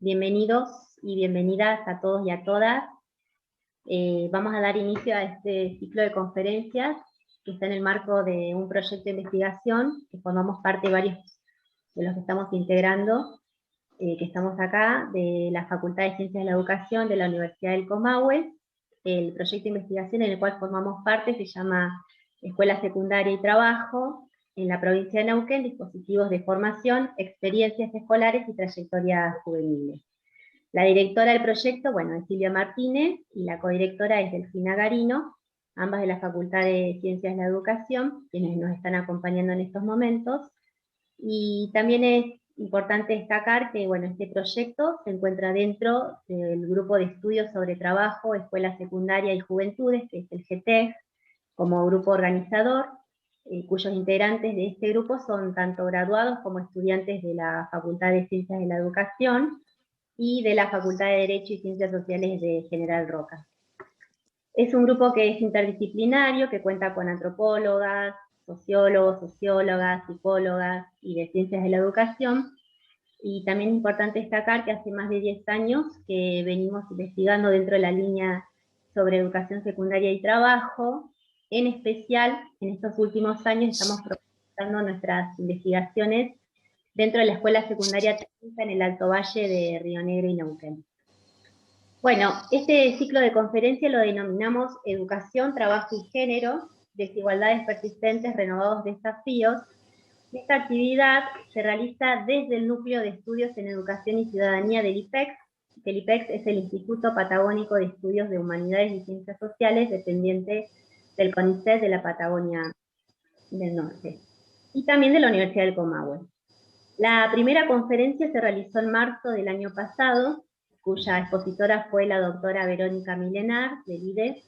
Bienvenidos y bienvenidas a todos y a todas. Vamos a dar inicio a este ciclo de conferencias que está en el marco de un proyecto de investigación que formamos parte varios de los que estamos integrando, que estamos acá, de la Facultad de Ciencias de la Educación de la Universidad del Comahue. El proyecto de investigación en el cual formamos parte se llama Escuela Secundaria y Trabajo en la provincia de Neuquén, dispositivos de formación, experiencias escolares y trayectorias juveniles. La directora del proyecto, es Silvia Martínez, y la codirectora es Delfina Garino, ambas de la Facultad de Ciencias de la Educación, quienes nos están acompañando en estos momentos. Y también es importante destacar que, este proyecto se encuentra dentro del grupo de estudios sobre trabajo, escuela secundaria y juventudes, que es el GTEC, como grupo organizador, cuyos integrantes de este grupo son tanto graduados como estudiantes de la Facultad de Ciencias de la Educación y de la Facultad de Derecho y Ciencias Sociales de General Roca. Es un grupo que es interdisciplinario, que cuenta con antropólogas, sociólogos, sociólogas, psicólogas y de Ciencias de la Educación. Y también es importante destacar que hace más de 10 años que venimos investigando dentro de la línea sobre educación secundaria y trabajo. En especial, en estos últimos años estamos profundizando nuestras investigaciones dentro de la Escuela Secundaria Técnica en el Alto Valle de Río Negro y Neuquén. Este ciclo de conferencia lo denominamos Educación, Trabajo y Género, Desigualdades Persistentes, Renovados Desafíos. Esta actividad se realiza desde el Núcleo de Estudios en Educación y Ciudadanía del IPEX, que el IPEX es el Instituto Patagónico de Estudios de Humanidades y Ciencias Sociales, dependiente del CONICET de la Patagonia del Norte, y también de la Universidad del Comahue. La primera conferencia se realizó en marzo del año pasado, cuya expositora fue la doctora Verónica Milenar, del IDES.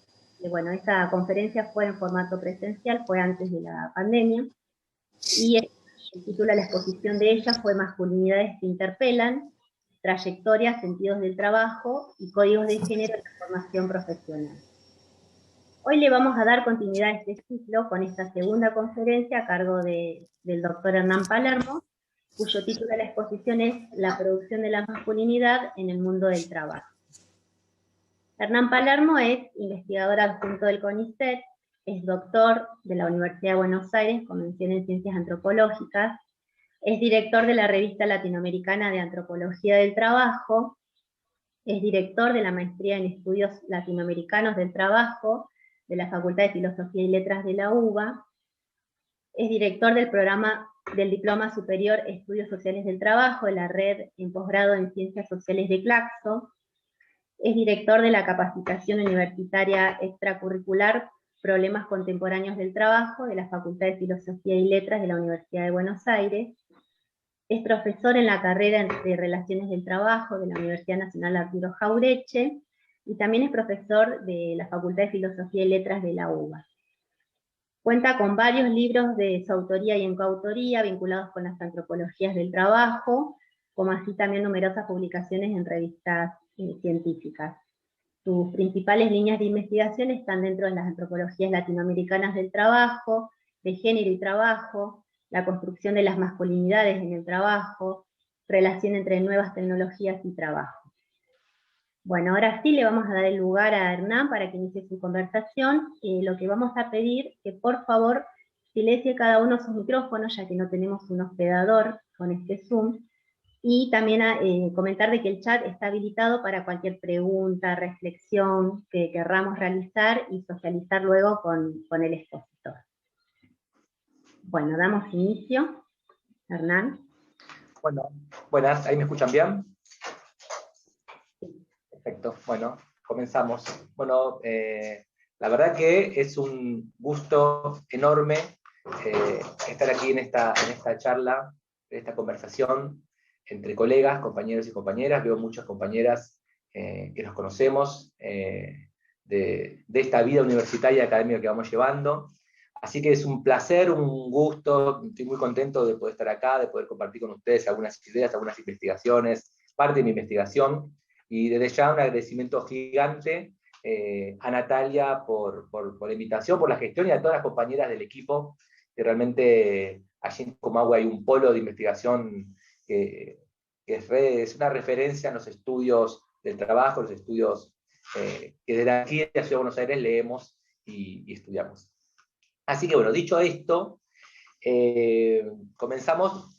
Esta conferencia fue en formato presencial, fue antes de la pandemia, y el título de la exposición de ella fue Masculinidades que interpelan, trayectorias, sentidos del trabajo y códigos de género en la formación profesional. Hoy le vamos a dar continuidad a este ciclo con esta segunda conferencia a cargo del doctor Hernán Palermo, cuyo título de la exposición es La producción de la masculinidad en el mundo del trabajo. Hernán Palermo es investigador adjunto del CONICET, es doctor de la Universidad de Buenos Aires con mención en Ciencias Antropológicas, es director de la Revista Latinoamericana de Antropología del Trabajo, es director de la Maestría en Estudios Latinoamericanos del Trabajo de la Facultad de Filosofía y Letras de la UBA, es director del programa del Diploma Superior Estudios Sociales del Trabajo de la Red en Posgrado en Ciencias Sociales de Claxo, es director de la Capacitación Universitaria Extracurricular Problemas Contemporáneos del Trabajo de la Facultad de Filosofía y Letras de la Universidad de Buenos Aires, es profesor en la carrera de Relaciones del Trabajo de la Universidad Nacional Arturo Jaureche, y también es profesor de la Facultad de Filosofía y Letras de la UBA. Cuenta con varios libros de su autoría y en coautoría vinculados con las antropologías del trabajo, como así también numerosas publicaciones en revistas científicas. Sus principales líneas de investigación están dentro de las antropologías latinoamericanas del trabajo, de género y trabajo, la construcción de las masculinidades en el trabajo, relación entre nuevas tecnologías y trabajo. Ahora sí le vamos a dar el lugar a Hernán para que inicie su conversación. Lo que vamos a pedir es que por favor silencie cada uno sus micrófonos, ya que no tenemos un hospedador con este Zoom, y también comentar de que el chat está habilitado para cualquier pregunta, reflexión que querramos realizar y socializar luego con el expositor. Damos inicio. Hernán. Buenas, ¿ahí me escuchan bien? Perfecto, comenzamos. La verdad que es un gusto enorme estar aquí en esta charla, en esta conversación entre colegas, compañeros y compañeras. Veo muchas compañeras que nos conocemos de esta vida universitaria y académica que vamos llevando. Así que es un placer, un gusto, estoy muy contento de poder estar acá, de poder compartir con ustedes algunas ideas, algunas investigaciones, parte de mi investigación. Y desde ya un agradecimiento gigante a Natalia por la invitación, por la gestión, y a todas las compañeras del equipo, que realmente allí en Comahue hay un polo de investigación que que es una referencia en los estudios del trabajo, los estudios que desde aquí, de la Ciudad de Buenos Aires, leemos y estudiamos. Así que bueno, dicho esto, comenzamos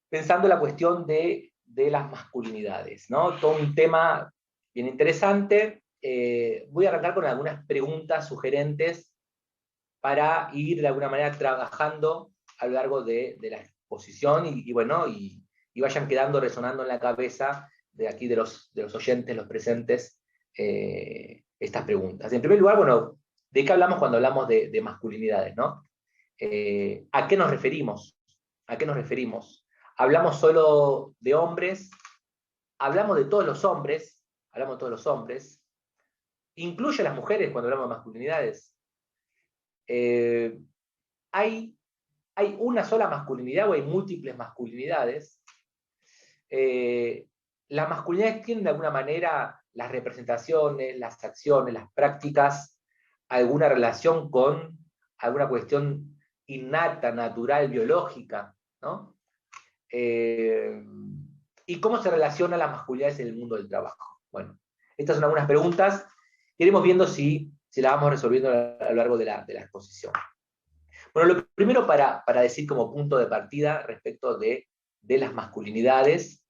pensando la cuestión de las masculinidades, ¿no? Todo un tema bien interesante. Voy a arrancar con algunas preguntas sugerentes para ir de alguna manera trabajando a lo largo de la exposición y vayan quedando, resonando en la cabeza de aquí de los oyentes, los presentes, estas preguntas. En primer lugar, bueno, ¿de qué hablamos cuando hablamos de masculinidades, ¿no? ¿A qué nos referimos? ¿A qué nos referimos? ¿Hablamos solo de hombres? ¿Hablamos de todos los hombres? ¿Hablamos de todos los hombres? ¿Incluye a las mujeres cuando hablamos de masculinidades? ¿Hay una sola masculinidad o hay múltiples masculinidades? Las masculinidades tienen de alguna manera las representaciones, las acciones, las prácticas, alguna relación con alguna cuestión innata, natural, biológica, ¿no? ¿Y cómo se relacionan las masculinidades en el mundo del trabajo? Bueno, estas son algunas preguntas que iremos viendo si las vamos resolviendo a lo largo de la exposición. Bueno, lo primero para decir como punto de partida respecto de las masculinidades,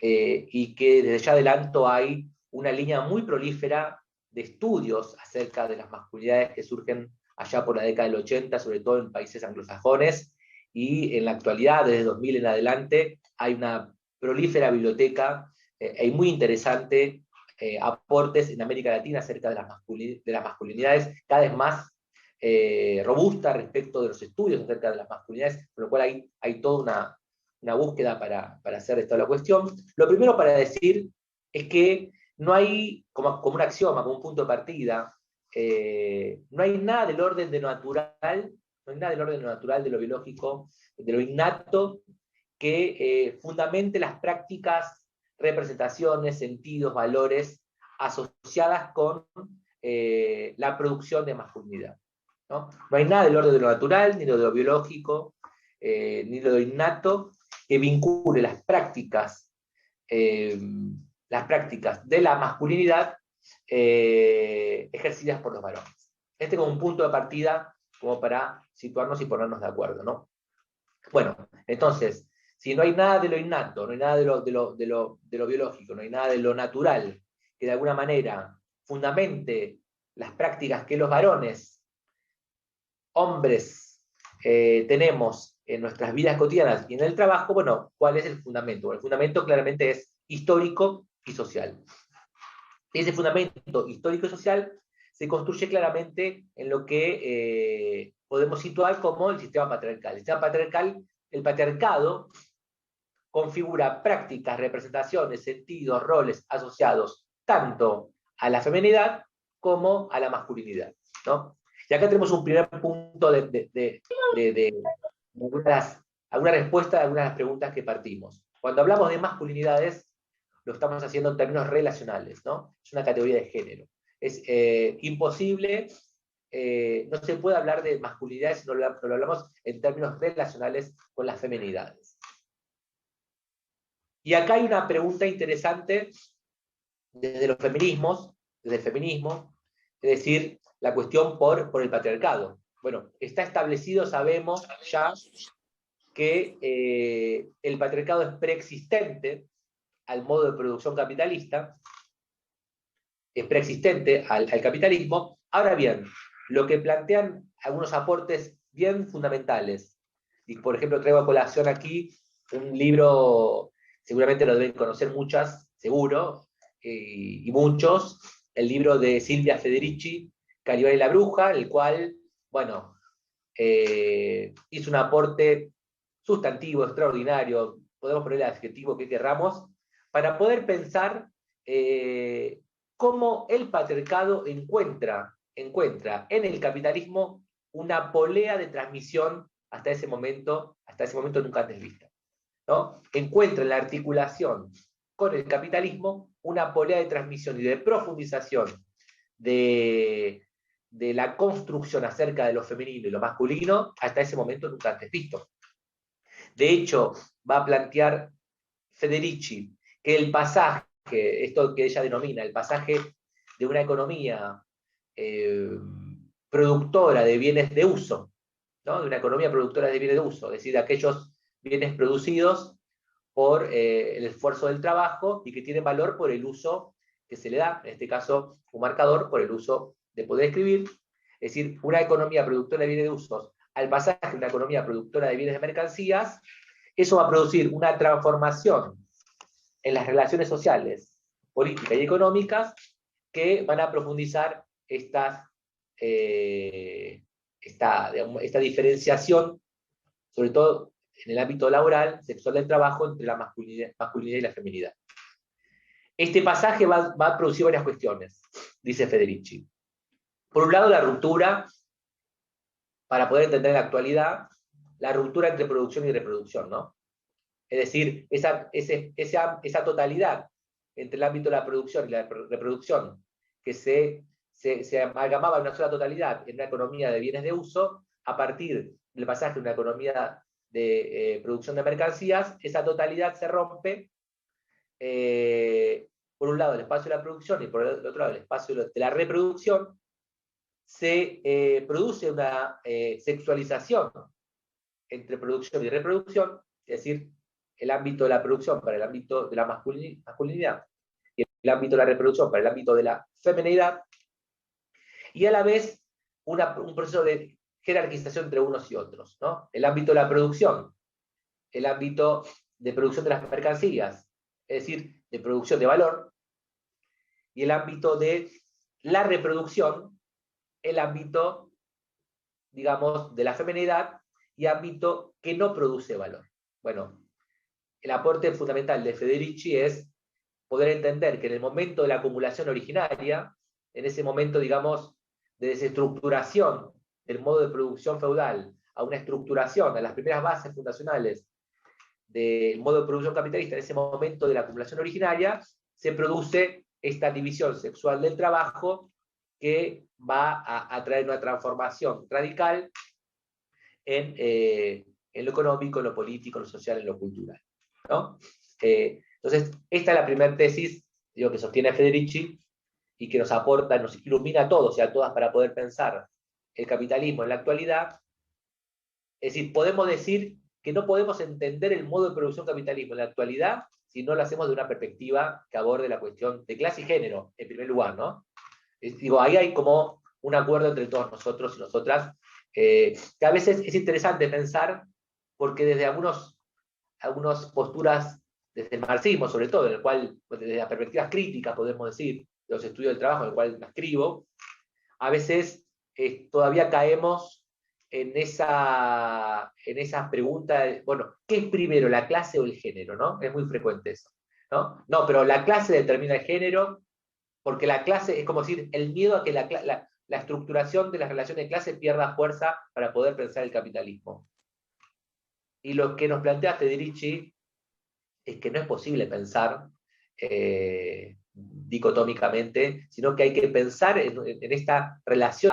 y que desde ya adelanto hay una línea muy prolífera de estudios acerca de las masculinidades que surgen allá por la década del 80, sobre todo en países anglosajones, y en la actualidad, desde 2000 en adelante, hay una prolífera biblioteca y muy interesante aportes en América Latina acerca de las masculinidades, cada vez más robusta respecto de los estudios acerca de las masculinidades, con lo cual hay toda una búsqueda para hacer esta la cuestión. Lo primero para decir es que no hay, como un axioma, como un punto de partida, no hay nada del orden de lo natural, no hay nada del orden de lo natural, de lo biológico, de lo innato, que fundamente las prácticas, representaciones, sentidos, valores asociadas con la producción de masculinidad, ¿no? No hay nada del orden de lo natural, ni de lo biológico, ni de lo innato, que vincule las prácticas de la masculinidad ejercidas por los varones. Este como un punto de partida como para situarnos y ponernos de acuerdo, ¿no? Bueno, entonces, si no hay nada de lo innato, no hay nada de lo biológico, no hay nada de lo natural, que de alguna manera fundamente las prácticas que los varones, hombres, tenemos en nuestras vidas cotidianas y en el trabajo, bueno, ¿cuál es el fundamento? El fundamento claramente es histórico y social. Y ese fundamento histórico y social se construye claramente en lo que podemos situar como el sistema patriarcal. El sistema patriarcal, el patriarcado, configura prácticas, representaciones, sentidos, roles asociados tanto a la feminidad como a la masculinidad, ¿no? Y acá tenemos un primer punto de alguna respuesta a algunas de las preguntas que partimos. Cuando hablamos de masculinidades, lo estamos haciendo en términos relacionales, ¿no? Es una categoría de género. Es imposible, no se puede hablar de masculinidades si no lo hablamos en términos relacionales con las feminidades. Y acá hay una pregunta interesante desde los feminismos, desde el feminismo, es decir, la cuestión por el patriarcado. Bueno, está establecido, sabemos ya, que el patriarcado es preexistente al modo de producción capitalista, es preexistente al capitalismo. Ahora bien, lo que plantean algunos aportes bien fundamentales, y por ejemplo traigo a colación aquí un libro, seguramente lo deben conocer muchas, seguro, y muchos, el libro de Silvia Federici, Calibán y la bruja, el cual, bueno, hizo un aporte sustantivo, extraordinario, podemos poner el adjetivo que querramos, para poder pensar cómo el patriarcado encuentra en el capitalismo una polea de transmisión hasta ese momento nunca antes vista, ¿no? Encuentra en la articulación con el capitalismo una polea de transmisión y de profundización de la construcción acerca de lo femenino y lo masculino hasta ese momento nunca antes visto. De hecho, va a plantear Federici que el pasaje, esto que ella denomina el pasaje de una economía productora de bienes de uso, ¿no? De una economía productora de bienes de uso, es decir, de aquellos bienes producidos por el esfuerzo del trabajo y que tienen valor por el uso que se le da, en este caso un marcador por el uso de poder escribir, es decir, una economía productora de bienes de usos al pasaje de una economía productora de bienes de mercancías, eso va a producir una transformación en las relaciones sociales, políticas y económicas que van a profundizar esta diferenciación, sobre todo en el ámbito laboral, sexual del trabajo, entre la masculinidad y la feminidad. Este pasaje va a producir varias cuestiones, dice Federici. Por un lado, la ruptura, para poder entender la actualidad, la ruptura entre producción y reproducción, ¿no? Es decir, esa totalidad entre el ámbito de la producción y la reproducción, que se amalgamaba en una sola totalidad en una economía de bienes de uso, a partir del pasaje de una economía de producción de mercancías, esa totalidad se rompe, por un lado el espacio de la producción y por el otro lado el espacio de la reproducción, se produce una sexualización entre producción y reproducción, es decir, el ámbito de la producción para el ámbito de la masculinidad y el ámbito de la reproducción para el ámbito de la feminidad, y a la vez un proceso de jerarquización entre unos y otros, ¿no? El ámbito de la producción, el ámbito de producción de las mercancías, es decir, de producción de valor, y el ámbito de la reproducción, el ámbito, digamos, de la feminidad y ámbito que no produce valor. Bueno, el aporte fundamental de Federici es poder entender que en el momento de la acumulación originaria, en ese momento, digamos, de desestructuración del modo de producción feudal a una estructuración, a las primeras bases fundacionales del modo de producción capitalista, en ese momento de la acumulación originaria, se produce esta división sexual del trabajo que va a traer una transformación radical en lo económico, en lo político, en lo social, en lo cultural, ¿no? Entonces, esta es la primera tesis, digo, que sostiene Federici y que nos aporta, nos ilumina a todos y a todas para poder pensar el capitalismo en la actualidad. Es decir, podemos decir que no podemos entender el modo de producción capitalismo en la actualidad si no lo hacemos de una perspectiva que aborde la cuestión de clase y género, en primer lugar, ¿no? Digo, ahí hay como un acuerdo entre todos nosotros y nosotras, que a veces es interesante pensar, porque desde algunas posturas, desde el marxismo sobre todo, en el cual, desde las perspectivas críticas, podemos decir, de los estudios del trabajo, en el cual me escribo, a veces todavía caemos en esa pregunta de, bueno, ¿qué es primero, la clase o el género? ¿No? Es muy frecuente eso, ¿no? No, pero la clase determina el género, porque la clase es como decir, el miedo a que la estructuración de las relaciones de clase pierda fuerza para poder pensar el capitalismo. Y lo que nos plantea Federici es que no es posible pensar dicotómicamente, sino que hay que pensar en esta relación,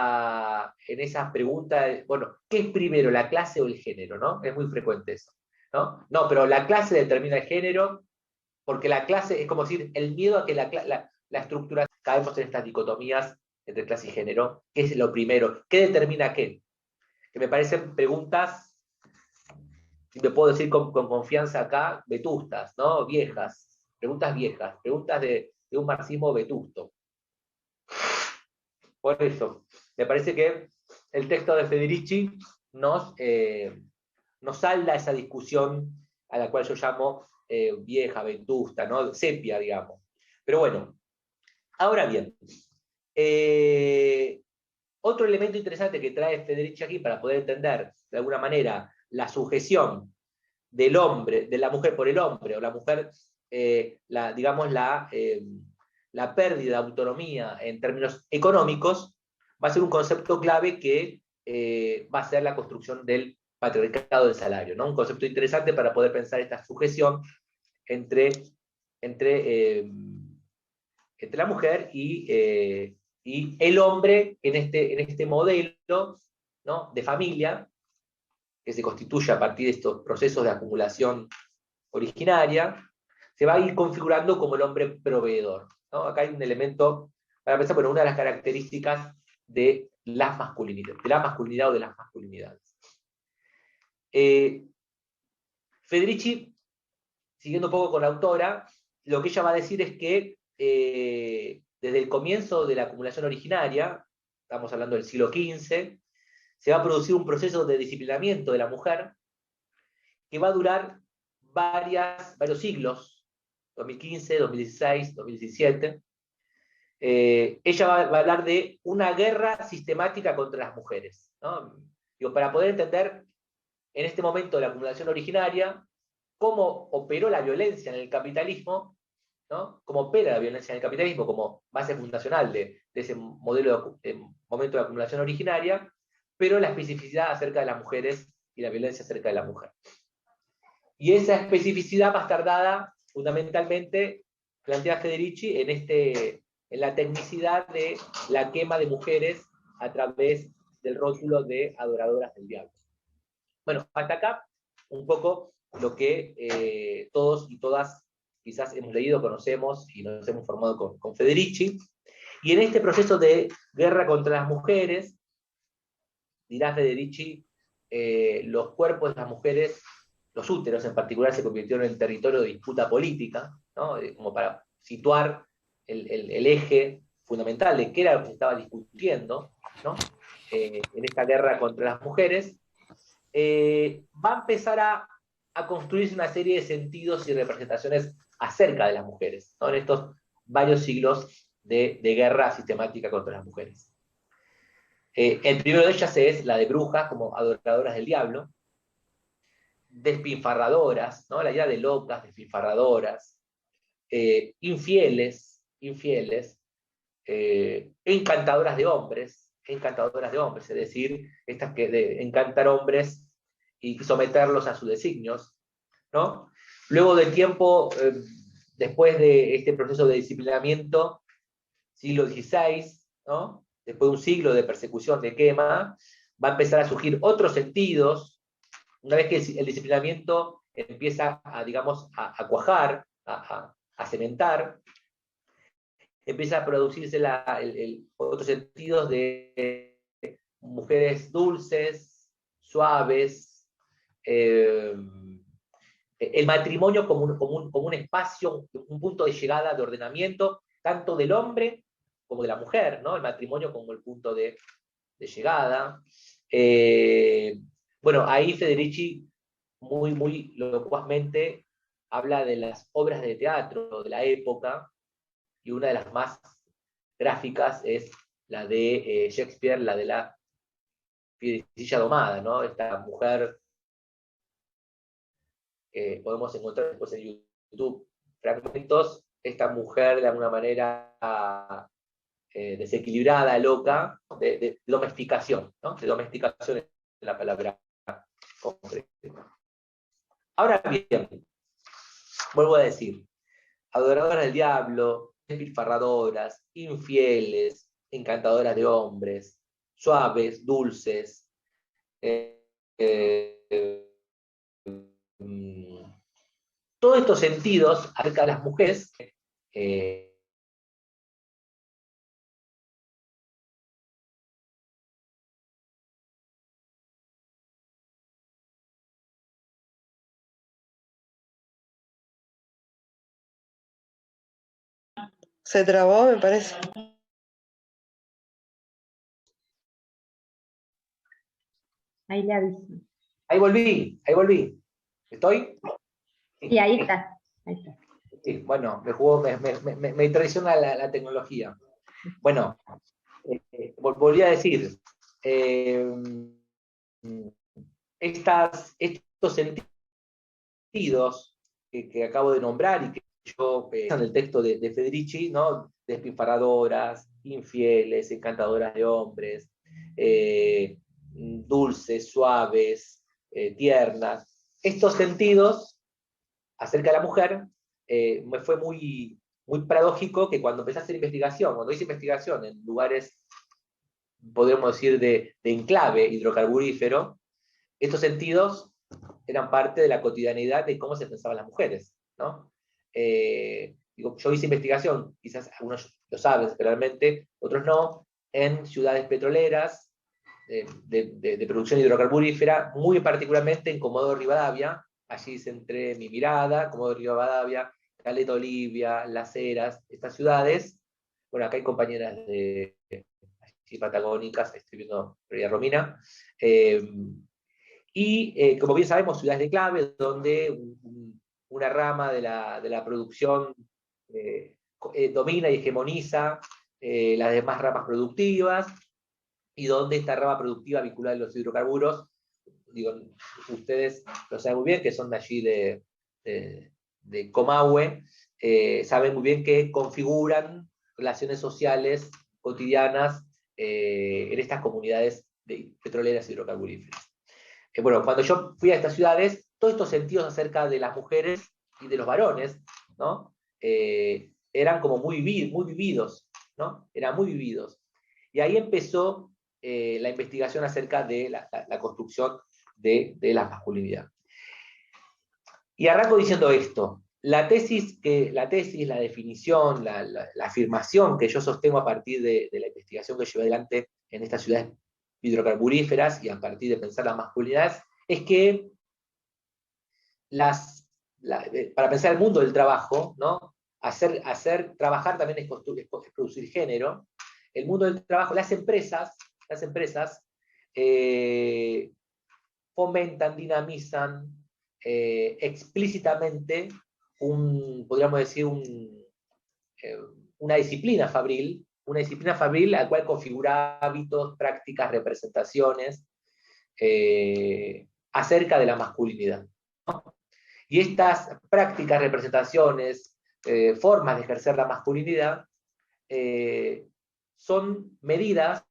en esas preguntas, bueno, ¿qué es primero, la clase o el género? ¿No? Es muy frecuente eso, ¿no? No, pero la clase determina el género, porque la clase es como decir, el miedo a que la estructura, caemos en estas dicotomías entre clase y género. ¿Qué es lo primero? ¿Qué determina qué? Que me parecen preguntas, si me puedo decir con confianza acá, vetustas, ¿no? Viejas, preguntas de un marxismo vetusto. Por eso, me parece que el texto de Federici nos salda esa discusión a la cual yo llamo vieja, vetusta, ¿no? Sepia, digamos. Pero bueno, ahora bien, otro elemento interesante que trae Federici aquí para poder entender de alguna manera la sujeción del hombre, de la mujer por el hombre, o la mujer, digamos, la pérdida de autonomía en términos económicos, va a ser un concepto clave que va a ser la construcción del patriarcado del salario, ¿no? Un concepto interesante para poder pensar esta sujeción entre la mujer y el hombre en este modelo, ¿no?, de familia, que se constituye a partir de estos procesos de acumulación originaria, se va a ir configurando como el hombre proveedor, ¿no? Acá hay un elemento, para pensar, bueno, una de las características de la masculinidad o de las masculinidades. Federici, siguiendo un poco con la autora, lo que ella va a decir es que desde el comienzo de la acumulación originaria, estamos hablando del siglo XV, se va a producir un proceso de disciplinamiento de la mujer que va a durar varios siglos, 2015, 2016, 2017. Ella va a hablar de una guerra sistemática contra las mujeres, ¿no? Digo, para poder entender en este momento de la acumulación originaria cómo operó la violencia en el capitalismo, ¿no? Cómo opera la violencia en el capitalismo como base fundacional de ese modelo de momento de acumulación originaria, pero la especificidad acerca de las mujeres y la violencia acerca de la mujer. Y esa especificidad va a estar dada fundamentalmente, plantea Federici, en la tecnicidad de la quema de mujeres a través del rótulo de adoradoras del diablo. Bueno, hasta acá un poco lo que todos y todas quizás hemos leído, conocemos y nos hemos formado con Federici. Y en este proceso de guerra contra las mujeres, dirá Federici, los cuerpos de las mujeres, los úteros en particular, se convirtieron en territorio de disputa política, ¿no? Como para situar el eje fundamental de qué era lo que se estaba discutiendo, ¿no? En esta guerra contra las mujeres. Va a empezar a construirse una serie de sentidos y representaciones acerca de las mujeres, ¿no? En estos varios siglos de guerra sistemática contra las mujeres. El primero de ellas es la de brujas, como adoradoras del diablo, despilfarradoras, ¿no? La idea de locas, despilfarradoras, infieles, encantadoras de hombres, es decir, estas que de encantar hombres y someterlos a sus designios, ¿no? Luego del tiempo, después de este proceso de disciplinamiento, siglo XVI, ¿no? Después de un siglo de persecución, de quema, va a empezar a surgir otros sentidos, una vez que el disciplinamiento empieza a, digamos, a cuajar, a cementar, empieza a producirse otros sentidos de mujeres dulces, suaves, el matrimonio como un espacio, un punto de llegada, de ordenamiento, tanto del hombre como de la mujer, ¿no? El matrimonio como el punto de llegada. Bueno, ahí Federici muy locuazmente habla de las obras de teatro de la época, y una de las más gráficas es la de Shakespeare, la de la Fideicilla domada, ¿no? Esta mujer, podemos encontrar después en YouTube fragmentos, esta mujer de alguna manera desequilibrada, loca, de domesticación, ¿no? De domesticación es la palabra concreta. Ahora bien, vuelvo a decir, adoradoras del diablo, despilfarradoras, infieles, encantadoras de hombres, suaves, dulces, todos estos sentidos acerca de las mujeres, Se trabó, me parece. Ahí le aviso. Ahí volví. ¿Estoy? Sí, ahí está. Ahí está. Sí, bueno, me traiciona la tecnología. Bueno, volví a decir, estos sentidos que acabo de nombrar y que yo en el texto de Federici, ¿no? Despilfarradoras, infieles, encantadoras de hombres, dulces, suaves, tiernas. Estos sentidos acerca de la mujer me fue muy paradójico que cuando empecé a hacer investigación, cuando hice investigación en lugares, podríamos decir, de enclave hidrocarburífero, estos sentidos eran parte de la cotidianidad de cómo se pensaban las mujeres, ¿no? yo hice investigación, quizás algunos lo saben realmente, otros no, en ciudades petroleras, de producción hidrocarburífera, muy particularmente en Comodoro Rivadavia. Allí centré mi mirada, Comodoro Rivadavia, Caleta Olivia, Las Heras, estas ciudades. Bueno, acá hay compañeras de patagónicas, estoy viendo María Romina. Como bien sabemos, ciudades de clave, donde una rama de la producción domina y hegemoniza las demás ramas productivas, y donde esta rama productiva vinculada a los hidrocarburos, digo, ustedes lo saben muy bien, que son de allí de Comahue, saben muy bien que configuran relaciones sociales cotidianas en estas comunidades petroleras y hidrocarburíferas. Bueno, cuando yo fui a estas ciudades, todos estos sentidos acerca de las mujeres y de los varones, ¿no? Eran como muy vividos, ¿no? Eran muy vividos. Y ahí empezó la investigación acerca de la construcción de la masculinidad. Y arranco diciendo esto: la definición, la afirmación que yo sostengo a partir de la investigación que llevé adelante en estas ciudades hidrocarburíferas y a partir de pensar las masculinidades, es que para pensar el mundo del trabajo, ¿no? Trabajar también es producir género. El mundo del trabajo, las empresas fomentan, dinamizan explícitamente podríamos decir, una disciplina fabril a la cual configura hábitos, prácticas, representaciones acerca de la masculinidad, ¿no? Y estas prácticas, representaciones, formas de ejercer la masculinidad son medidas,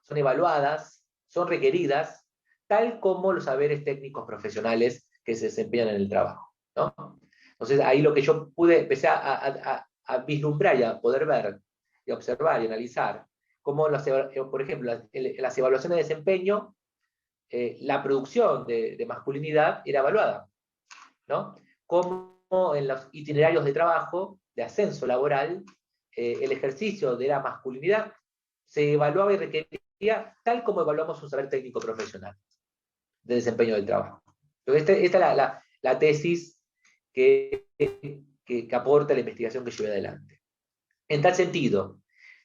son evaluadas, son requeridas, tal como los saberes técnicos profesionales que se desempeñan en el trabajo, ¿no? Entonces ahí lo que yo empecé a vislumbrar y a poder ver y observar y analizar, como por ejemplo, las evaluaciones de desempeño, la producción de masculinidad era evaluada, ¿no? Como en los itinerarios de trabajo, de ascenso laboral, el ejercicio de la masculinidad se evaluaba y requería tal como evaluamos un saber técnico profesional de desempeño del trabajo. Entonces, esta es la tesis que aporta la investigación que llevé adelante. En tal sentido,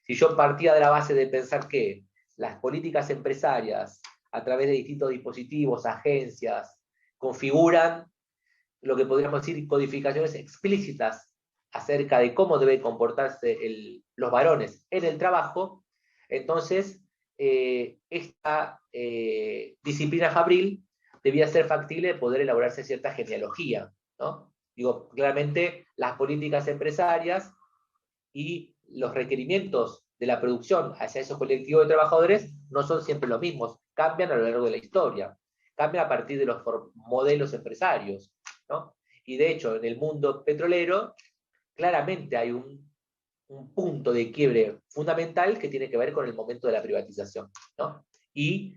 si yo partía de la base de pensar que las políticas empresarias, a través de distintos dispositivos, agencias, configuran lo que podríamos decir codificaciones explícitas acerca de cómo deben comportarse los varones en el trabajo, entonces esta disciplina fabril debía ser factible de poder elaborarse cierta genealogía, ¿no? Digo, claramente las políticas empresarias y los requerimientos de la producción hacia esos colectivos de trabajadores no son siempre los mismos, cambian a lo largo de la historia, cambian a partir de los modelos empresarios, ¿no? Y de hecho, en el mundo petrolero, claramente hay un punto de quiebre fundamental que tiene que ver con el momento de la privatización, ¿no? Y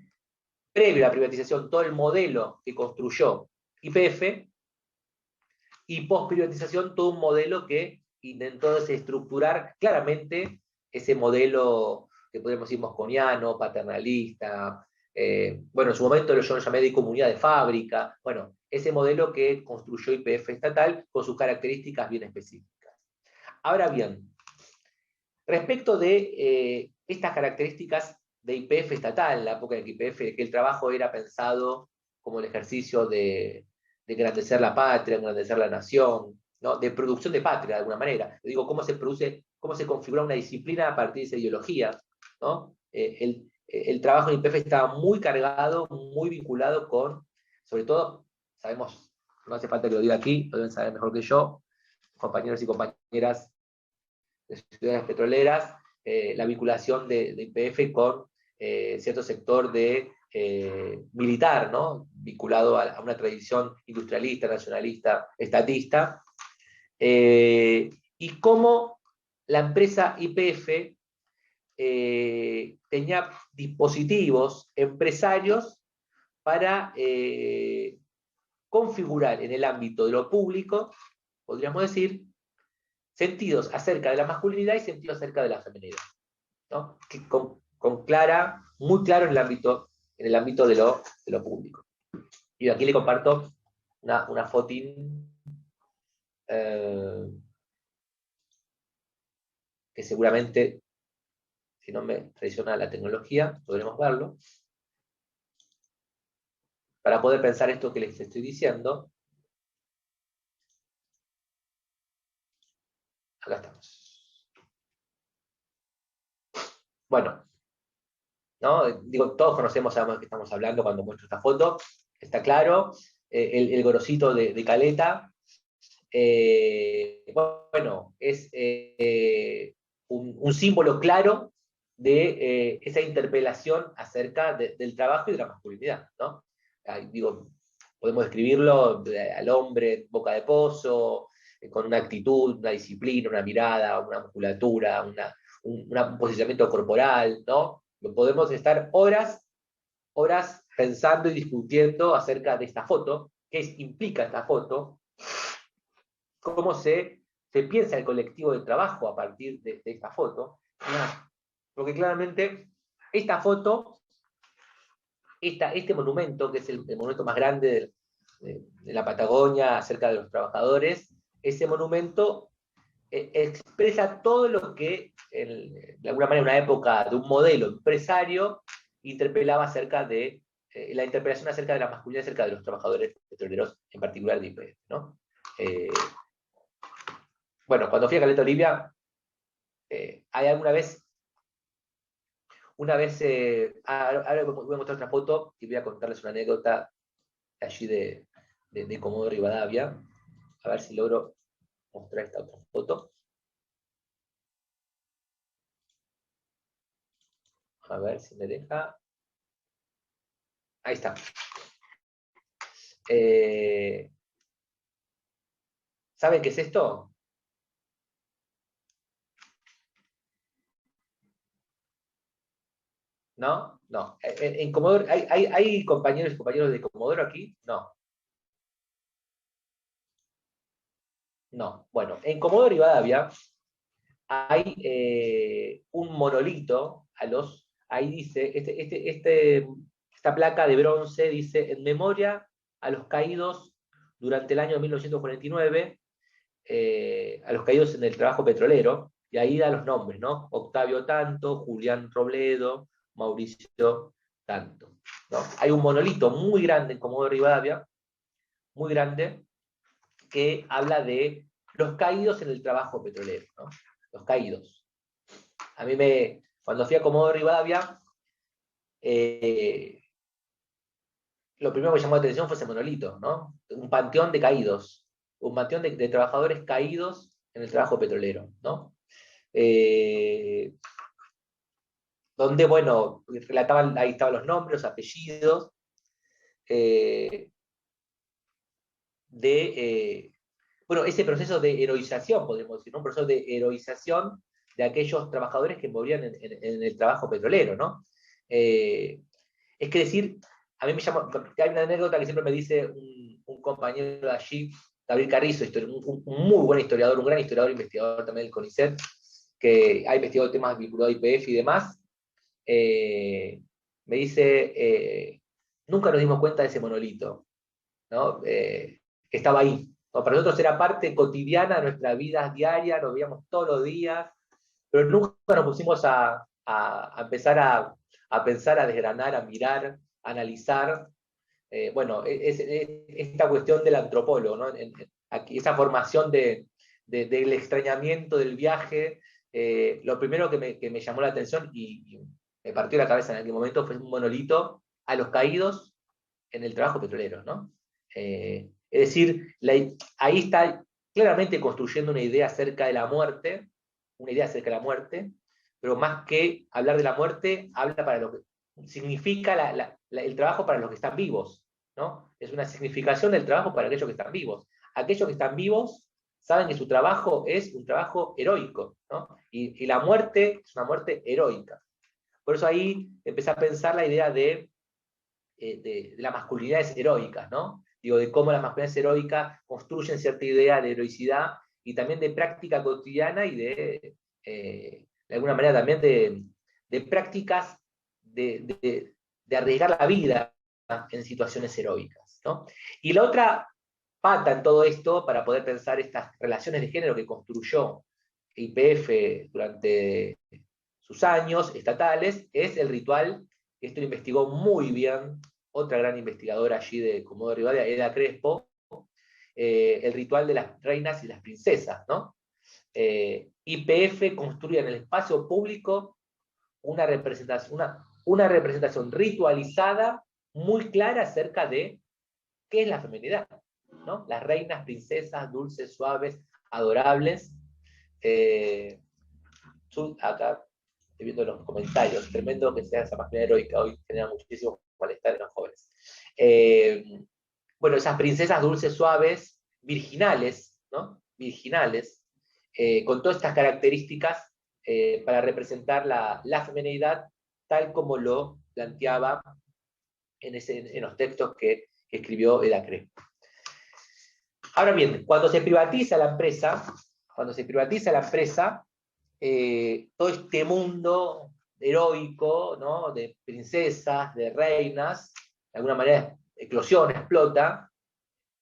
previo a la privatización, todo el modelo que construyó YPF, y post-privatización, todo un modelo que intentó desestructurar claramente ese modelo que podemos decir mosconiano, paternalista, bueno, en su momento yo lo llamé de comunidad de fábrica, bueno, ese modelo que construyó YPF estatal con sus características bien específicas. Ahora bien, respecto de estas características de YPF estatal, en la época de YPF, que el trabajo era pensado como el ejercicio de engrandecer la patria, engrandecer la nación, ¿no? De producción de patria, de alguna manera. Digo, cómo se configura una disciplina a partir de esa ideología, ¿no? El trabajo en YPF estaba muy cargado, muy vinculado con, sobre todo, sabemos, no hace falta que lo diga aquí, lo deben saber mejor que yo, compañeros y compañeras de ciudades petroleras, la vinculación de YPF con cierto sector militar, ¿no? Vinculado a una tradición industrialista, nacionalista, estatista, y cómo la empresa YPF tenía dispositivos empresarios para configurar en el ámbito de lo público podríamos decir, sentidos acerca de la masculinidad y sentidos acerca de la feminidad, ¿no? Que muy claro en el ámbito de lo público. Y aquí le comparto una fotín que seguramente, si no me traiciona la tecnología, podremos verlo, para poder pensar esto que les estoy diciendo. Acá estamos. Bueno, ¿no? Digo, todos conocemos, sabemos de qué estamos hablando cuando muestro esta foto, está claro, el gorosito de Caleta, bueno, es un símbolo claro de esa interpelación acerca del trabajo y de la masculinidad, ¿no? Digo, podemos describirlo al hombre boca de pozo, con una actitud, una disciplina, una mirada, una musculatura, un posicionamiento corporal, ¿no? Podemos estar horas pensando y discutiendo acerca de esta foto, qué implica esta foto, cómo se piensa el colectivo de trabajo a partir de esta foto, porque claramente esta foto, este monumento, que es el monumento más grande de la Patagonia acerca de los trabajadores, ese monumento expresa todo lo que, de alguna manera, en una época de un modelo empresario, interpelaba acerca de la interpelación acerca de la masculinidad, acerca de los trabajadores petroleros, en particular de YPF, ¿no? Bueno, cuando fui a Caleta Olivia, hay ahora voy a mostrar otra foto y voy a contarles una anécdota allí de Comodoro Rivadavia, a ver si logro mostrar esta otra foto. A ver si me deja. Ahí está. ¿Saben qué es esto? ¿No? No. En Comodoro, ¿hay compañeros y compañeros de Comodoro aquí? No. No. Bueno, en Comodoro Rivadavia hay un monolito ahí dice, esta placa de bronce dice, en memoria a los caídos durante el año 1949, a los caídos en el trabajo petrolero, y ahí da los nombres, ¿no? Octavio Tanto, Julián Robledo, Mauricio Tanto, ¿no? Hay un monolito muy grande en Comodoro Rivadavia, muy grande, que habla de los caídos en el trabajo petrolero, ¿no? Los caídos. A mí cuando fui a Comodoro Rivadavia, lo primero que me llamó la atención fue ese monolito, ¿no? Un panteón de caídos, un panteón de trabajadores caídos en el trabajo petrolero, ¿no? Donde, bueno, relataban, ahí estaban los nombres, los apellidos, bueno, ese proceso de heroización, podemos decir, ¿no? Un proceso de heroización de aquellos trabajadores que morían en el trabajo petrolero, ¿no? Es que decir, a mí me llama, hay una anécdota que siempre me dice un compañero de allí, Gabriel Carrizo, un muy buen historiador, un gran historiador, investigador también del CONICET, que ha investigado temas vinculados a YPF y demás, me dice, nunca nos dimos cuenta de ese monolito, ¿no? Que estaba ahí. ¿No? Para nosotros era parte cotidiana de nuestra vida diaria, nos veíamos todos los días, pero nunca nos pusimos a empezar a pensar, a desgranar, a mirar, a analizar. Bueno, esta cuestión del antropólogo, ¿no? Aquí, esa formación del extrañamiento del viaje, lo primero que me llamó la atención y me partió la cabeza en aquel momento fue un monolito a los caídos en el trabajo petrolero, ¿no? Es decir, ahí está claramente construyendo una idea acerca de la muerte, pero más que hablar de la muerte, habla para lo que significa el trabajo para los que están vivos, ¿no? Es una significación del trabajo para aquellos que están vivos. Aquellos que están vivos saben que su trabajo es un trabajo heroico, ¿no? Y la muerte es una muerte heroica. Por eso ahí empecé a pensar la idea de las masculinidades heroicas, ¿no? digo, de cómo las masculinidades heroicas construyen cierta idea de heroicidad y también de práctica cotidiana y de alguna manera también de prácticas de arriesgar la vida en situaciones heroicas, ¿no? Y la otra pata en todo esto, para poder pensar estas relaciones de género que construyó YPF durante sus años estatales, es el ritual, que esto lo investigó muy bien otra gran investigadora allí de Comodoro Rivadavia, Eda Crespo, el ritual de las reinas y las princesas, ¿no? YPF construye en el espacio público una representación ritualizada muy clara acerca de qué es la feminidad, ¿no? Las reinas, princesas, dulces, suaves, adorables. Acá estoy viendo los comentarios, tremendo que sea esa masculinidad heroica, hoy genera muchísimo malestar en los jóvenes. Bueno, esas princesas dulces, suaves, virginales, ¿no? Virginales, con todas estas características para representar la feminidad tal como lo planteaba en los textos que escribió Eda Crespo. Ahora bien, cuando se privatiza la empresa, todo este mundo heroico, ¿no? De princesas, de reinas, de alguna manera eclosiona, explota,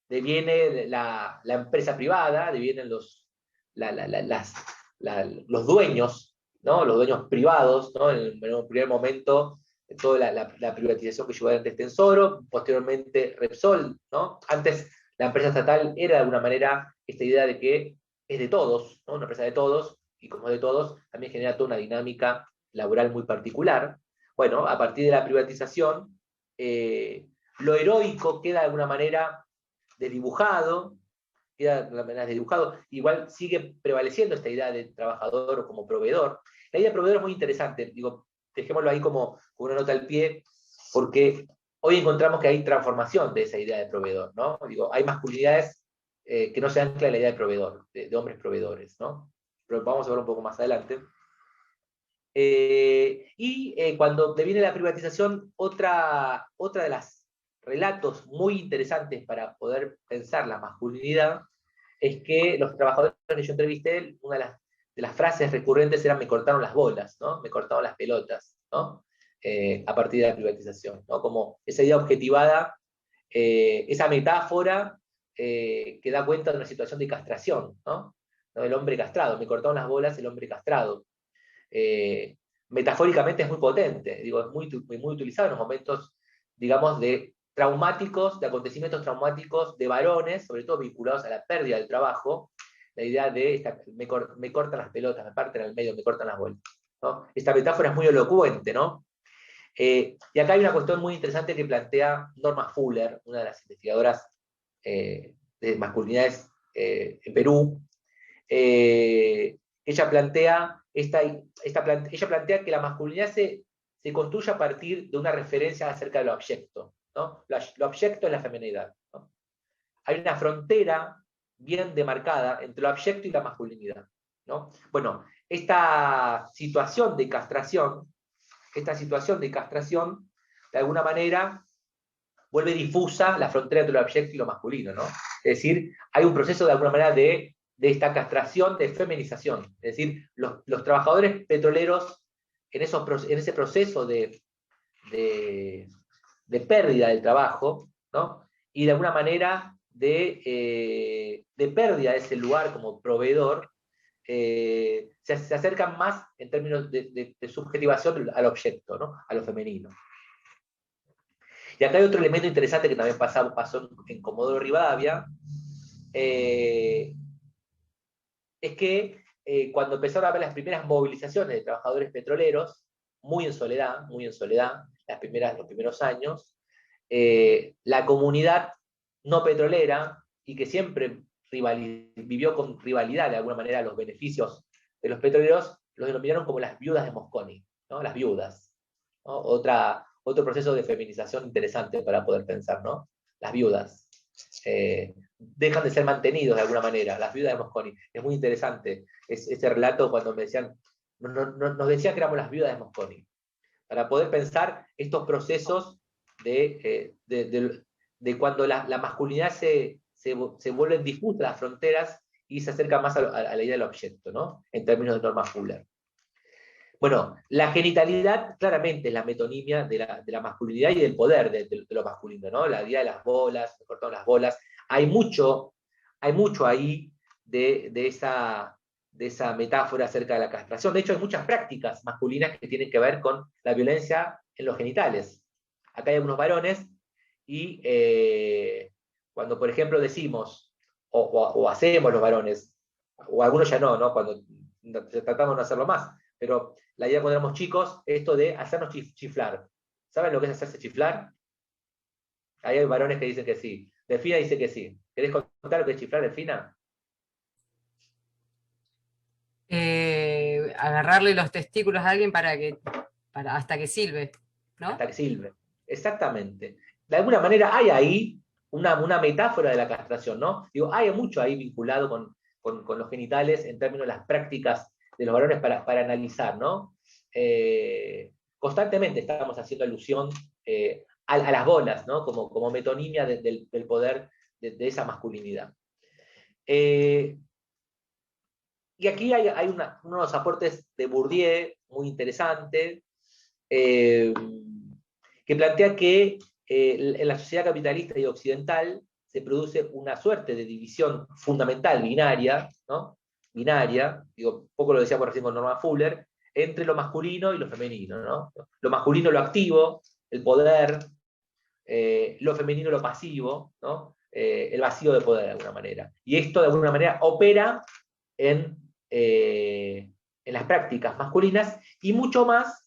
deviene la empresa privada, devienen los dueños, ¿no? Los dueños privados, ¿no? En un primer momento, toda la privatización que llevó adelante Extensoro, posteriormente Repsol, ¿no? Antes la empresa estatal era de alguna manera esta idea de que es de todos, ¿no? Una empresa de todos, y como es de todos, también genera toda una dinámica laboral muy particular. Bueno, a partir de la privatización, lo heroico queda de alguna manera desdibujado, igual sigue prevaleciendo esta idea de trabajador o como proveedor. La idea de proveedor es muy interesante, digo, dejémoslo ahí como una nota al pie, porque hoy encontramos que hay transformación de esa idea de proveedor, ¿no? Digo, hay masculinidades que no se anclan en la idea de proveedor, de hombres proveedores, ¿no? Pero vamos a ver un poco más adelante. Cuando deviene la privatización, otra de las relatos muy interesantes para poder pensar la masculinidad es que los trabajadores que yo entrevisté, una de las frases recurrentes era: me cortaron las bolas, ¿no? Me cortaron las pelotas, ¿no? A partir de la privatización, ¿no? Como esa idea objetivada, esa metáfora que da cuenta de una situación de castración, ¿no? El hombre castrado, me cortaron las bolas el hombre castrado. Metafóricamente es muy potente, digo, es muy utilizado en los momentos, digamos, de acontecimientos traumáticos de varones, sobre todo vinculados a la pérdida del trabajo, la idea de me cortan las pelotas, me parten al medio, me cortan las bolas, ¿no? Esta metáfora es muy elocuente, ¿no? Y acá hay una cuestión muy interesante que plantea Norma Fuller, una de las investigadoras de masculinidades en Perú. Ella plantea que la masculinidad se construye a partir de una referencia acerca de lo abyecto, ¿no? Lo abyecto es la feminidad, ¿no? Hay una frontera bien demarcada entre lo abyecto y la masculinidad, ¿no? Bueno, esta situación de castración, de alguna manera, vuelve difusa la frontera entre lo abyecto y lo masculino, ¿no? Es decir, hay un proceso de alguna manera de esta castración, de feminización. Es decir, los trabajadores petroleros en ese proceso de pérdida del trabajo, ¿no? Y de alguna manera de pérdida de ese lugar como proveedor, se acercan más en términos de subjetivación al objeto, ¿no? A lo femenino. Y acá hay otro elemento interesante que también pasó en Comodoro Rivadavia, es que cuando empezaron a haber las primeras movilizaciones de trabajadores petroleros, muy en soledad, los primeros años, la comunidad no petrolera, y que siempre vivió con rivalidad de alguna manera los beneficios de los petroleros, los denominaron como las viudas de Mosconi, ¿no? Las viudas, ¿no? Otro proceso de feminización interesante para poder pensar, ¿no? Las viudas. Dejan de ser mantenidos de alguna manera, las viudas de Mosconi. Es muy interesante ese relato cuando me decían, nos decían que éramos las viudas de Mosconi, para poder pensar estos procesos de de cuando la masculinidad se vuelven difusas las fronteras y se acerca más a la idea del objeto, ¿no? En términos de norma Fuller. Bueno, la genitalidad claramente es la metonimia de la masculinidad y del poder de lo masculino, ¿no? La idea de las bolas, me cortaron las bolas. Hay mucho ahí de esa metáfora acerca de la castración. De hecho, hay muchas prácticas masculinas que tienen que ver con la violencia en los genitales. Acá hay algunos varones y cuando, por ejemplo, decimos, o hacemos los varones, o algunos ya no, cuando tratamos de no hacerlo más, pero la idea cuando éramos chicos, esto de hacernos chiflar. ¿Saben lo que es hacerse chiflar? Ahí hay varones que dicen que sí. Delfina dice que sí. ¿Querés contar lo que es chiflar, Delfina? Agarrarle los testículos a alguien hasta que silbe, ¿no? Hasta que silbe. Exactamente. De alguna manera hay ahí una metáfora de la castración, ¿no? Digo, hay mucho ahí vinculado con los genitales en términos de las prácticas de los varones para analizar, ¿no? Constantemente estamos haciendo alusión a las bolas, ¿no? Como metonimia del poder de esa masculinidad. Y aquí hay unos aportes de Bourdieu muy interesantes, que plantea que en la sociedad capitalista y occidental se produce una suerte de división fundamental binaria, ¿no? Binaria, digo, un poco lo decíamos recién con Norman Fuller, entre lo masculino y lo femenino, ¿no? Lo masculino, lo activo, el poder, lo femenino, lo pasivo, ¿no? El vacío de poder de alguna manera. Y esto de alguna manera opera en las prácticas masculinas y mucho más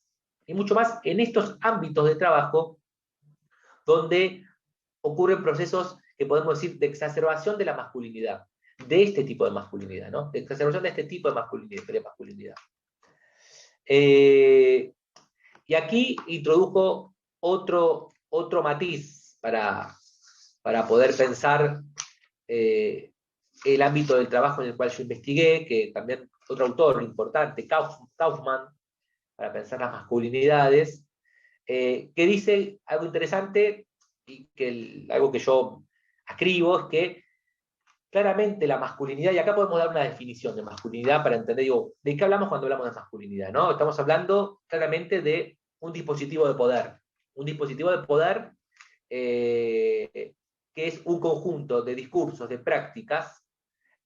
en estos ámbitos de trabajo donde ocurren procesos que podemos decir de exacerbación de la masculinidad, de este tipo de masculinidad, ¿no? De exacerbación de este tipo de masculinidad. Y aquí introdujo otro matiz para poder pensar el ámbito del trabajo en el cual yo investigué, que también otro autor importante, Kaufman, para pensar las masculinidades, que dice algo interesante, y algo que yo escribo, es que claramente la masculinidad, y acá podemos dar una definición de masculinidad para entender, digo, ¿de qué hablamos cuando hablamos de masculinidad? ¿No? Estamos hablando claramente de un dispositivo de poder. Un dispositivo de poder que es un conjunto de discursos, de prácticas,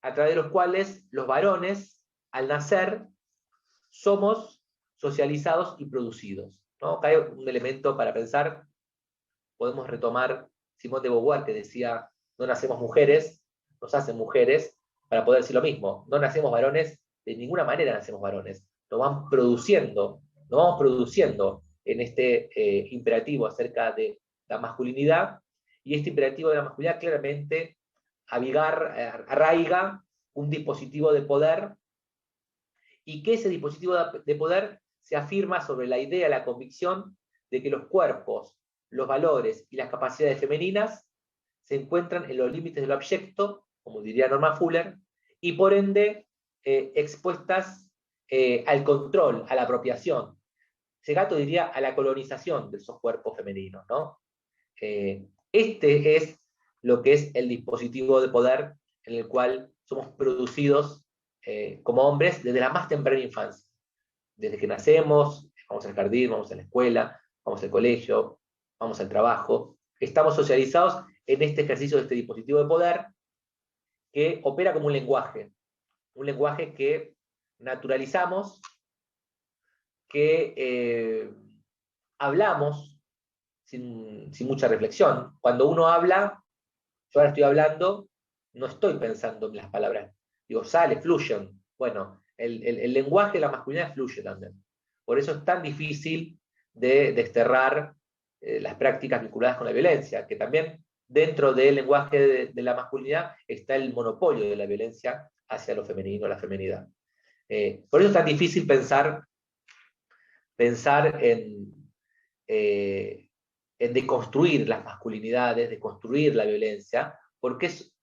a través de los cuales los varones, al nacer, somos socializados y producidos, ¿no? Acá hay un elemento para pensar, podemos retomar Simone de Beauvoir, que decía, no nacemos mujeres, nos hacen mujeres, para poder decir lo mismo, no nacemos varones, de ninguna manera nacemos varones, nos vamos produciendo en este imperativo acerca de la masculinidad, y este imperativo de la masculinidad claramente arraiga un dispositivo de poder, y que ese dispositivo de poder se afirma sobre la idea, la convicción de que los cuerpos, los valores y las capacidades femeninas se encuentran en los límites del objeto, como diría Norman Fuller, y por ende expuestas al control, a la apropiación. Segato diría a la colonización de esos cuerpos femeninos, ¿no? Este es lo que es el dispositivo de poder en el cual somos producidos como hombres desde la más temprana infancia. Desde que nacemos, vamos al jardín, vamos a la escuela, vamos al colegio, vamos al trabajo. Estamos socializados en este ejercicio de este dispositivo de poder que opera como un lenguaje que naturalizamos, que hablamos sin mucha reflexión. Cuando uno habla, yo ahora estoy hablando, no estoy pensando en las palabras, digo, fluyen. Bueno, el lenguaje de la masculinidad fluye también. Por eso es tan difícil de desterrar las prácticas vinculadas con la violencia, que también dentro del lenguaje de la masculinidad está el monopolio de la violencia hacia lo femenino, la feminidad. Por eso es tan difícil pensar en deconstruir las masculinidades, deconstruir la violencia, porque es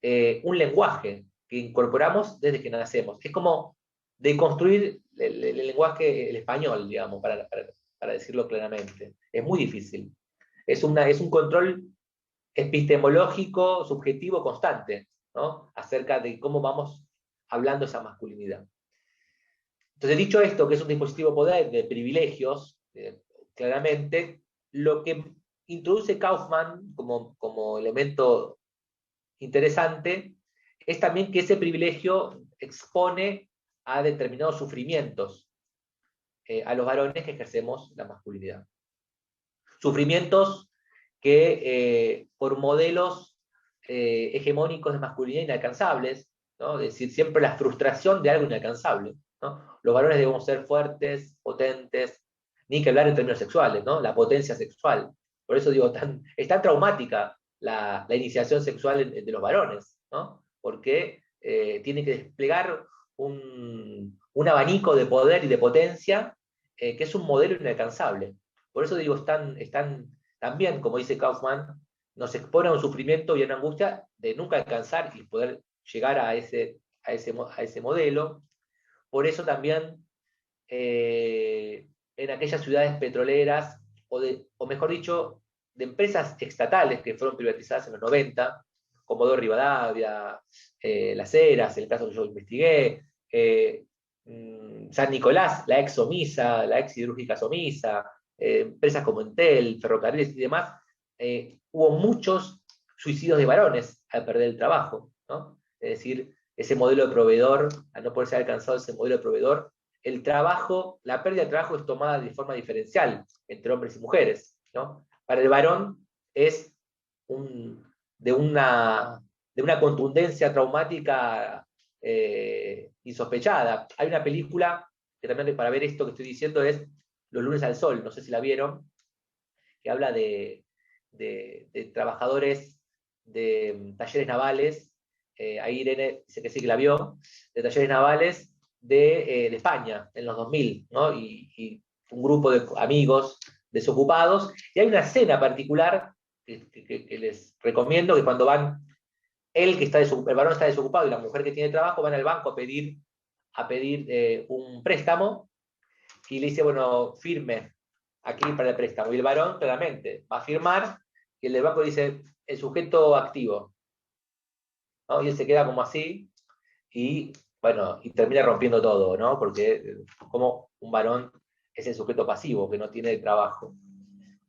un lenguaje que incorporamos desde que nacemos. Es como deconstruir el lenguaje, el español, digamos, para decirlo claramente. Es muy difícil. Es un control epistemológico, subjetivo, constante, ¿no? Acerca de cómo vamos hablando esa masculinidad. Entonces, dicho esto, que es un dispositivo de poder, de privilegios, claramente, lo que introduce Kaufman como elemento interesante es también que ese privilegio expone a determinados sufrimientos a los varones que ejercemos la masculinidad. Sufrimientos que por modelos hegemónicos de masculinidad inalcanzables, ¿no? Es decir, siempre la frustración de algo inalcanzable, ¿no? Los varones debemos ser fuertes, potentes, ni que hablar en términos sexuales, ¿no? La potencia sexual. Por eso digo, es tan traumática la iniciación sexual de los varones, ¿no? Porque tiene que desplegar un abanico de poder y de potencia que es un modelo inalcanzable. Por eso digo, también, como dice Kaufman, nos expone a un sufrimiento y a una angustia de nunca alcanzar y poder llegar a ese modelo. Por eso también en aquellas ciudades petroleras, o mejor dicho, de empresas estatales que fueron privatizadas en los 90, Comodoro Rivadavia, Las Heras, el caso que yo investigué, San Nicolás, la ex Somisa, la ex siderúrgica Somisa, empresas como Entel, ferrocarriles y demás, hubo muchos suicidios de varones al perder el trabajo, ¿no? Es decir, ese modelo de proveedor, al no poder ser alcanzado ese modelo de proveedor, el trabajo, la pérdida de trabajo es tomada de forma diferencial entre hombres y mujeres, ¿no? Para el varón es de una contundencia traumática insospechada. Hay una película que también para ver esto que estoy diciendo es Los lunes al sol, no sé si la vieron, que habla de trabajadores de talleres navales, ahí Irene dice que sí que la vio, de talleres navales de España, en los 2000, ¿no? Y un grupo de amigos desocupados, y hay una escena particular que les recomiendo, que cuando van, el varón está desocupado y la mujer que tiene trabajo van al banco a pedir un préstamo, y le dice, bueno, firme aquí para el préstamo. Y el varón claramente va a firmar, y el del banco dice, el sujeto activo, ¿no? Y él se queda como así, y bueno, y termina rompiendo todo, ¿no? Porque como un varón es el sujeto pasivo, que no tiene trabajo.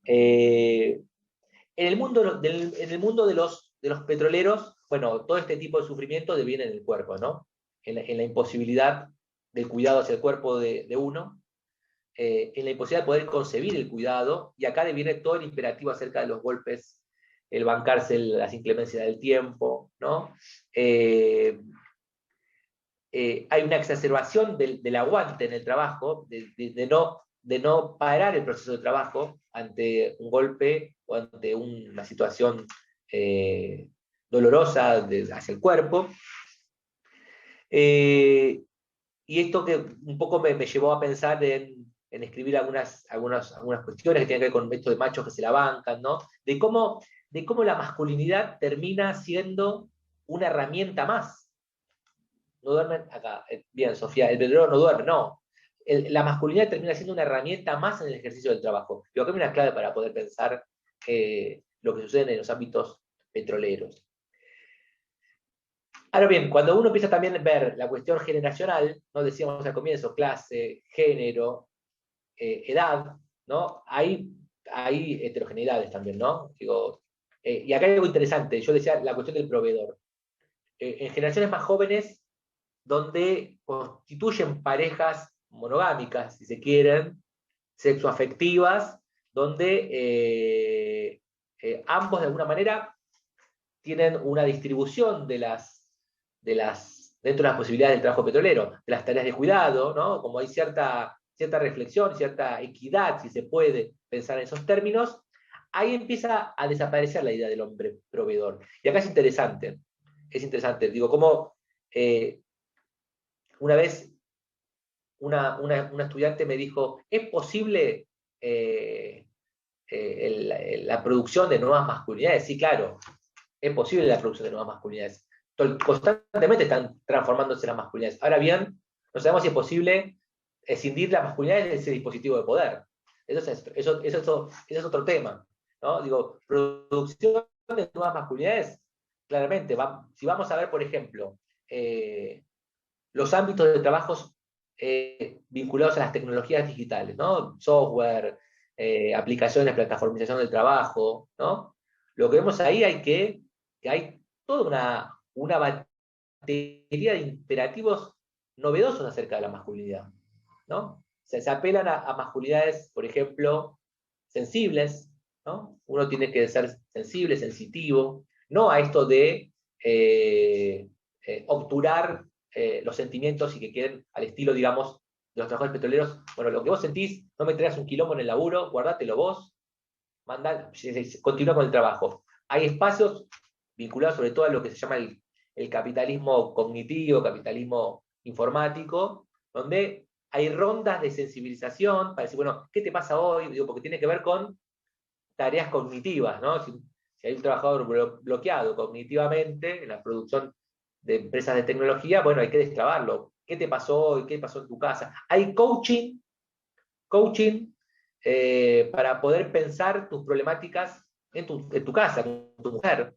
En el mundo de los petroleros, bueno, todo este tipo de sufrimiento deviene en el cuerpo, ¿no? En la imposibilidad del cuidado hacia el cuerpo de uno, en la imposibilidad de poder concebir el cuidado, y acá deviene todo el imperativo acerca de los golpes, el bancarse las inclemencias del tiempo, ¿no? Hay una exacerbación del aguante en el trabajo, de no parar el proceso de trabajo ante un golpe o ante una situación dolorosa hacia el cuerpo. Y esto que un poco me llevó a pensar en escribir algunas cuestiones que tienen que ver con esto de machos que se la bancan, ¿no? De cómo la masculinidad termina siendo una herramienta más. No duermen acá. Bien, Sofía, el petrolero no duerme, no. La masculinidad termina siendo una herramienta más en el ejercicio del trabajo. Creo que hay una clave para poder pensar lo que sucede en los ámbitos petroleros. Ahora bien, cuando uno empieza también a ver la cuestión generacional, ¿no? Decíamos al comienzo, clase, género, edad, ¿no? Hay heterogeneidades también, ¿no? Digo, y acá hay algo interesante, yo decía la cuestión del proveedor. En generaciones más jóvenes, donde constituyen parejas monogámicas, si se quieren, sexoafectivas, donde ambos de alguna manera tienen una distribución dentro de las posibilidades del trabajo petrolero, de las tareas de cuidado, ¿no? Como hay cierta reflexión, cierta equidad, si se puede pensar en esos términos, ahí empieza a desaparecer la idea del hombre proveedor. Y acá es interesante, digo, como una vez una estudiante me dijo, ¿es posible la producción de nuevas masculinidades? Sí, claro, es posible la producción de nuevas masculinidades. Constantemente están transformándose las masculinidades. Ahora bien, no sabemos si es posible escindir las masculinidades de ese dispositivo de poder. Eso es otro tema, ¿no? Digo, producción de nuevas masculinidades, claramente, si vamos a ver, por ejemplo, los ámbitos de trabajos vinculados a las tecnologías digitales, ¿no? Software, aplicaciones, plataformización del trabajo, ¿no? Lo que vemos ahí que hay toda una batería de imperativos novedosos acerca de la masculinidad, ¿no? Se apelan a masculinidades, por ejemplo, sensibles, ¿no? Uno tiene que ser sensible, sensitivo, no a esto de obturar los sentimientos y que queden al estilo, digamos, de los trabajadores petroleros. Bueno, lo que vos sentís, no me traigas un quilombo en el laburo, guardátelo vos, continúa con el trabajo. Hay espacios vinculados sobre todo a lo que se llama el capitalismo cognitivo, capitalismo informático, donde hay rondas de sensibilización para decir, bueno, ¿qué te pasa hoy? Digo, porque tiene que ver con tareas cognitivas, ¿no? Si hay un trabajador bloqueado cognitivamente en la producción de empresas de tecnología, bueno, hay que destrabarlo. ¿Qué te pasó hoy? ¿Qué pasó en tu casa? Hay coaching para poder pensar tus problemáticas en tu casa, con tu mujer.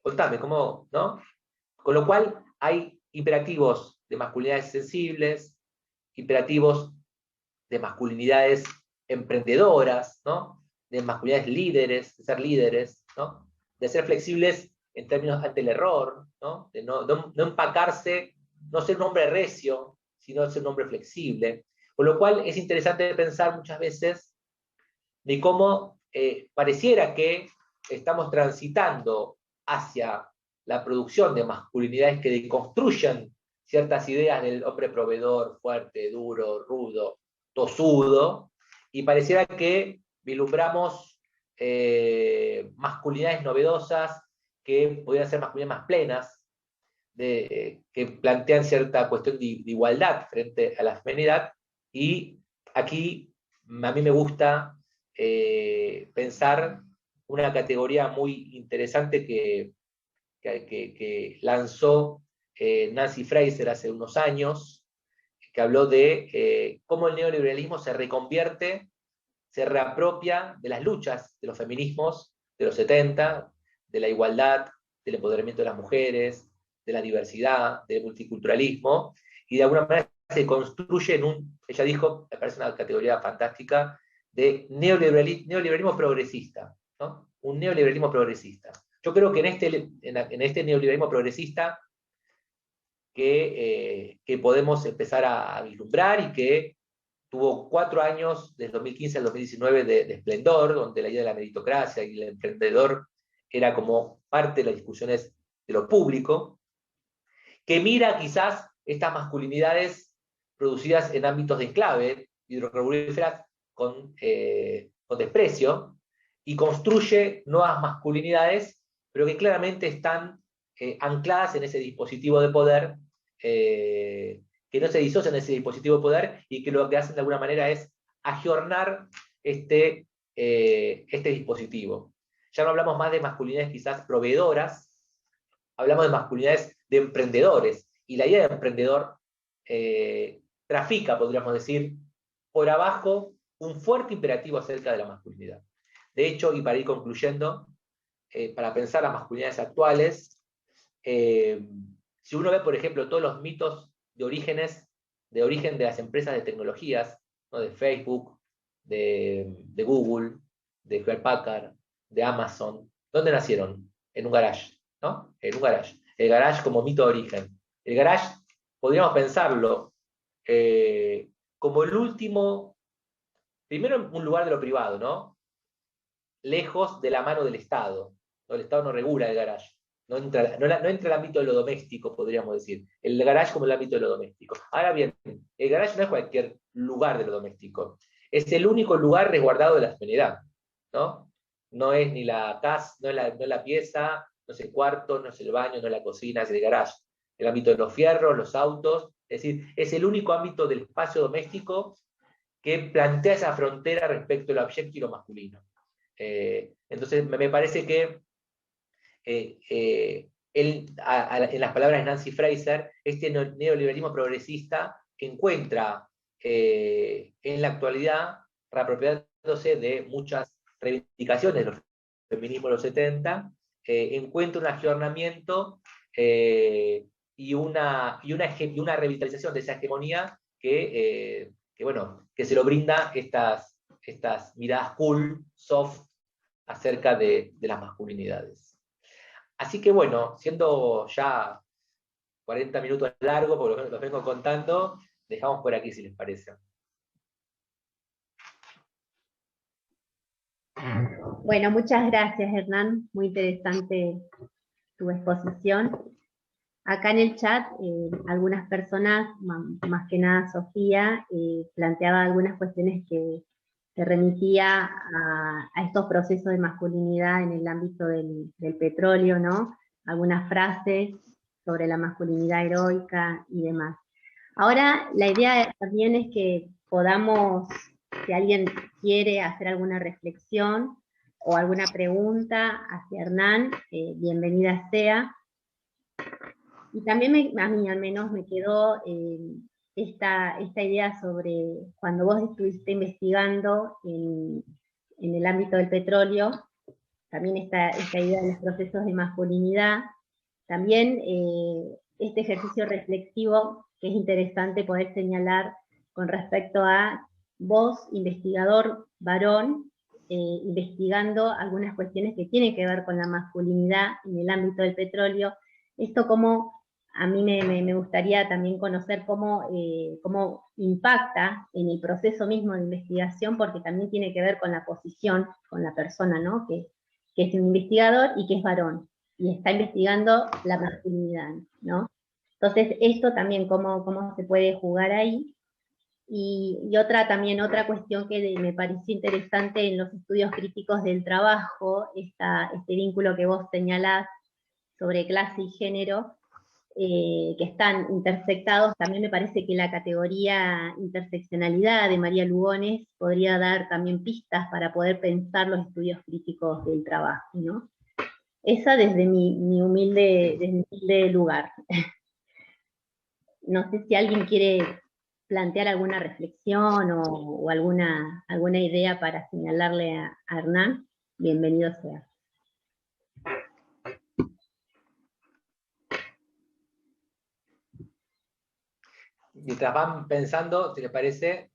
Contame, ¿cómo, no? Con lo cual, hay imperativos de masculinidades sensibles, imperativos de masculinidades emprendedoras, ¿no? De masculinidades líderes, de ser líderes, ¿no? De ser flexibles en términos ante el error, ¿no? De no empacarse, no ser un hombre recio, sino ser un hombre flexible. Con lo cual es interesante pensar muchas veces de cómo pareciera que estamos transitando hacia la producción de masculinidades que deconstruyen ciertas ideas del hombre proveedor, fuerte, duro, rudo, tosudo, y pareciera que vislumbramos masculinidades novedosas que podrían ser masculinidades más plenas, que plantean cierta cuestión de igualdad frente a la feminidad, y aquí a mí me gusta pensar una categoría muy interesante que lanzó Nancy Fraser hace unos años, que habló de cómo el neoliberalismo se reconvierte, se reapropia de las luchas de los feminismos de los 70, de la igualdad, del empoderamiento de las mujeres, de la diversidad, del multiculturalismo, y de alguna manera se construye ella dijo, me parece una categoría fantástica, de neoliberalismo progresista, ¿no? Un neoliberalismo progresista. Yo creo que en este neoliberalismo progresista que podemos empezar a vislumbrar y que tuvo 4 años, desde 2015 al 2019, de esplendor, donde la idea de la meritocracia y el emprendedor era como parte de las discusiones de lo público, que mira quizás estas masculinidades producidas en ámbitos de enclave, hidrocarburíferas, con desprecio, y construye nuevas masculinidades, pero que claramente están ancladas en ese dispositivo de poder, que no se disocian de ese dispositivo de poder, y que lo que hacen de alguna manera es ayornar este dispositivo. Ya no hablamos más de masculinidades quizás proveedoras, hablamos de masculinidades de emprendedores, y la idea de emprendedor trafica, podríamos decir, por abajo un fuerte imperativo acerca de la masculinidad. De hecho, y para ir concluyendo, para pensar las masculinidades actuales, si uno ve, por ejemplo, todos los mitos de origen de las empresas de tecnologías, ¿no? De Facebook, de Google, de Hewlett Packard, de Amazon, ¿dónde nacieron? En un garage, ¿no? En un garage. El garage como mito de origen. El garage, podríamos pensarlo como el último, primero un lugar de lo privado, ¿no? Lejos de la mano del Estado. ¿No? El Estado no regula el garage. No entra el ámbito de lo doméstico, podríamos decir. El garage como el ámbito de lo doméstico. Ahora bien, el garage no es cualquier lugar de lo doméstico. Es el único lugar resguardado de la feminidad, ¿no? No es ni la casa, no es la pieza, no es el cuarto, no es el baño, no es la cocina, es el garage. El ámbito de los fierros, los autos. Es decir, es el único ámbito del espacio doméstico que plantea esa frontera respecto a lo abyecto y lo masculino. Entonces, me parece que en las palabras de Nancy Fraser, este neoliberalismo progresista encuentra en la actualidad, reapropiándose de muchas reivindicaciones de los feminismo de los 70, encuentra un ayornamiento y una revitalización de esa hegemonía que se lo brinda estas miradas cool, soft, acerca de las masculinidades. Así que bueno, siendo ya 40 minutos largo, porque los vengo contando, dejamos por aquí si les parece. Bueno, muchas gracias, Hernán. Muy interesante tu exposición. Acá en el chat, algunas personas, más que nada Sofía, planteaba algunas cuestiones que remitía a estos procesos de masculinidad en el ámbito del petróleo, ¿no? Algunas frases sobre la masculinidad heroica y demás. Ahora, la idea también es que podamos, si alguien quiere hacer alguna reflexión o alguna pregunta hacia Hernán, bienvenida sea. Y también a mí al menos me quedó esta idea sobre cuando vos estuviste investigando en el ámbito del petróleo, también esta idea de los procesos de masculinidad, también este ejercicio reflexivo que es interesante poder señalar con respecto a vos, investigador varón, investigando algunas cuestiones que tienen que ver con la masculinidad en el ámbito del petróleo. Esto como a mí me gustaría también conocer cómo impacta en el proceso mismo de investigación, porque también tiene que ver con la posición, con la persona, ¿no? Que es un investigador y que es varón, y está investigando la masculinidad, ¿no? Entonces, esto también, cómo se puede jugar ahí. Y otra cuestión que me pareció interesante en los estudios críticos del trabajo, este vínculo que vos señalás sobre clase y género, que están intersectados. También me parece que la categoría interseccionalidad de María Lugones podría dar también pistas para poder pensar los estudios críticos del trabajo, ¿no? Esa desde mi humilde lugar. No sé si alguien quiere plantear alguna reflexión o alguna idea para señalarle a Hernán. Bienvenido sea. Mientras van pensando, si les parece,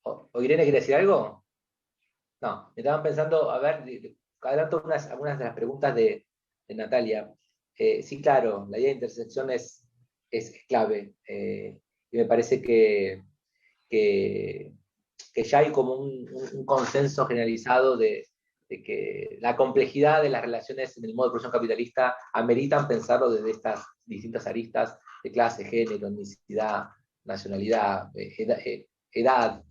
¿o Irene quiere decir algo? No, mientras van pensando, a ver, adelanto algunas de las preguntas de Natalia. Sí, claro, la idea de intersección es clave, y me parece que ya hay como un consenso generalizado de que la complejidad de las relaciones en el modo de producción capitalista ameritan pensarlo desde estas distintas aristas de clase, género, etnicidad, nacionalidad, edad.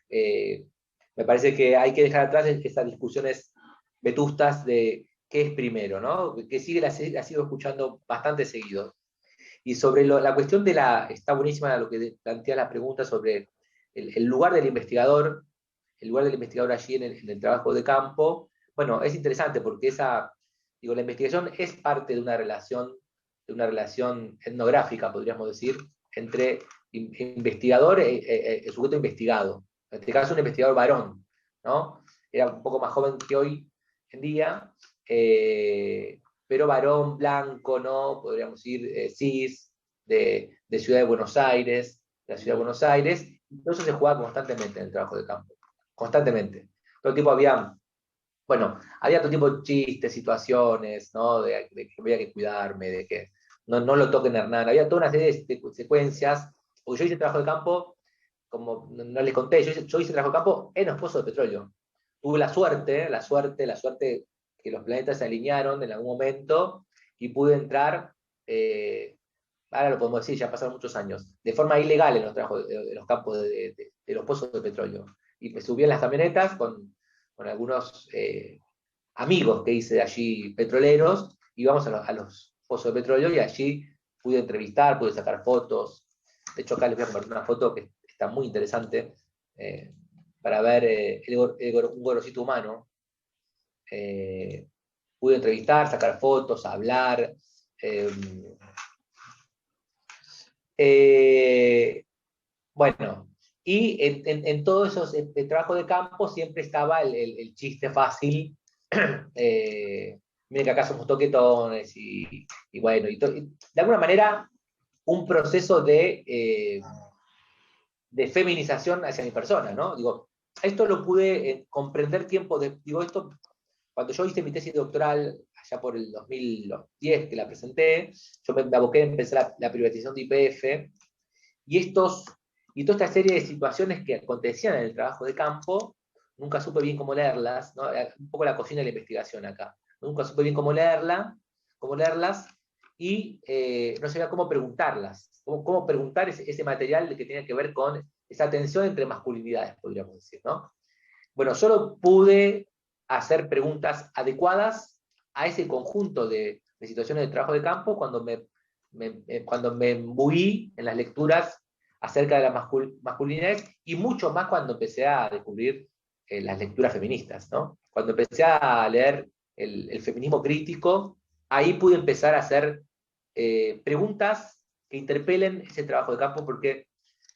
Me parece que hay que dejar atrás esas discusiones vetustas de qué es primero, ¿no? Que la sigo escuchando bastante seguido. Y sobre la cuestión está buenísima lo que plantea la pregunta sobre el lugar del investigador, allí en el trabajo de campo. Bueno, es interesante porque la investigación es parte de una relación etnográfica, podríamos decir, entre investigador y sujeto investigado. En este caso, un investigador varón, ¿no? Era un poco más joven que hoy en día, pero varón, blanco, ¿no? Podríamos decir cis, de Ciudad de Buenos Aires, de la Ciudad de Buenos Aires. Todo eso se jugaba constantemente en el trabajo de campo, constantemente. Todo el tiempo había todo tipo de chistes, situaciones, ¿no? De que había que cuidarme, de que no lo toquen a Hernán. Había toda una serie de secuencias, porque yo hice trabajo de campo, como no les conté, yo hice trabajo de campo en los pozos de petróleo. Tuve la suerte que los planetas se alinearon en algún momento y pude entrar, ahora lo podemos decir, ya pasaron muchos años, de forma ilegal en los trabajos de los campos de los pozos de petróleo. Y me subí en las camionetas con algunos amigos que hice de allí, petroleros, íbamos a los pozos de petróleo y allí pude entrevistar, pude sacar fotos. De hecho, acá les voy a compartir una foto que está muy interesante para ver un gorosito humano. Pude entrevistar, sacar fotos, hablar. Bueno, y en todos esos trabajos de campo siempre estaba el chiste fácil miren que acá somos toquetones, y bueno, y de alguna manera un proceso de feminización hacia mi persona, ¿no? Digo, esto lo pude comprender digo, esto, cuando yo hice mi tesis doctoral, allá por el 2010 que la presenté, yo me aboqué a empezar la privatización de YPF, y toda esta serie de situaciones que acontecían en el trabajo de campo, nunca supe bien cómo leerlas, ¿no? Un poco la cocina de la investigación acá. Nunca supe bien cómo leerlas, y no sabía cómo preguntarlas, cómo preguntar ese material que tenía que ver con esa tensión entre masculinidades, podríamos decir, ¿no? Bueno, solo pude hacer preguntas adecuadas a ese conjunto de situaciones de trabajo de campo cuando me embuí en las lecturas acerca de las masculinidades, y mucho más cuando empecé a descubrir las lecturas feministas, ¿no? Cuando empecé a leer el feminismo crítico, ahí pude empezar a hacer preguntas que interpelen ese trabajo de campo, porque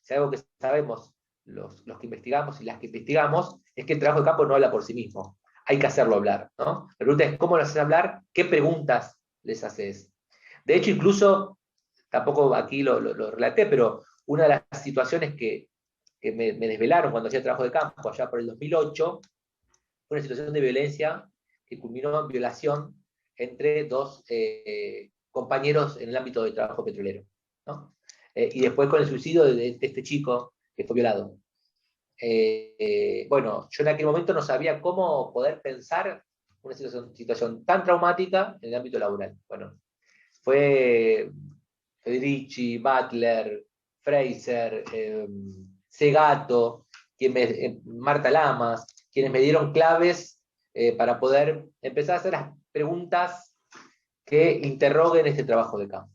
si algo que sabemos los que investigamos y las que investigamos es que el trabajo de campo no habla por sí mismo, hay que hacerlo hablar, ¿no? La pregunta es cómo lo haces hablar, qué preguntas les haces. De hecho, incluso, tampoco aquí lo relaté, pero una de las situaciones que me desvelaron cuando hacía trabajo de campo, allá por el 2008, fue una situación de violencia que culminó en violación entre dos compañeros en el ámbito del trabajo petrolero, ¿no? Y después con el suicidio de este chico que fue violado. Bueno, yo en aquel momento no sabía cómo poder pensar una situación tan traumática en el ámbito laboral. Bueno, fue Federici, Butler, Fraser, Segato, Marta Lamas, quienes me dieron claves para poder empezar a hacer las preguntas que interroguen este trabajo de campo.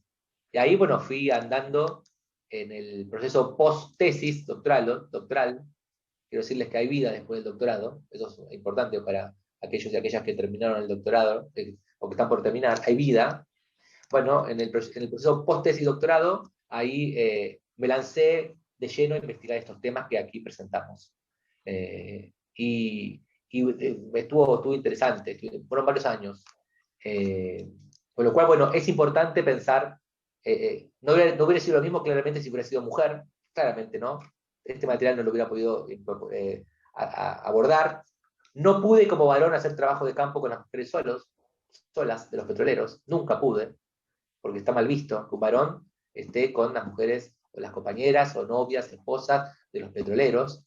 Y ahí, bueno, fui andando en el proceso post-tesis doctoral. Quiero decirles que hay vida después del doctorado, eso es importante para aquellos y aquellas que terminaron el doctorado, o que están por terminar, hay vida. Bueno, en el proceso post-tesis doctorado, ahí me lancé de lleno a investigar estos temas que aquí presentamos. Estuvo interesante, fueron varios años. Con lo cual, bueno, es importante pensar, no hubiera sido lo mismo claramente si hubiera sido mujer, claramente, ¿no? Este material no lo hubiera podido abordar. No pude como varón hacer trabajo de campo con las mujeres solas de los petroleros, nunca pude, porque está mal visto que un varón esté con las mujeres o las compañeras o novias, esposas de los petroleros.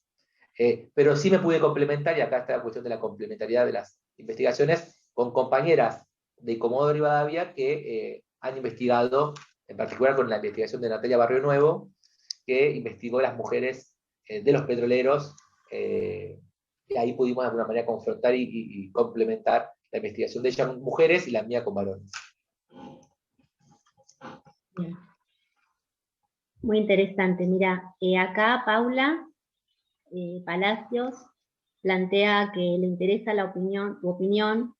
Pero sí me pude complementar, y acá está la cuestión de la complementariedad de las investigaciones, con compañeras de Comodoro Rivadavia que han investigado, en particular con la investigación de Natalia Barrio Nuevo, que investigó las mujeres de los petroleros, y ahí pudimos de alguna manera confrontar y complementar la investigación de ellas mujeres y la mía con varones. Bien. Muy interesante. Mira, acá Paula Palacios plantea que le interesa tu opinión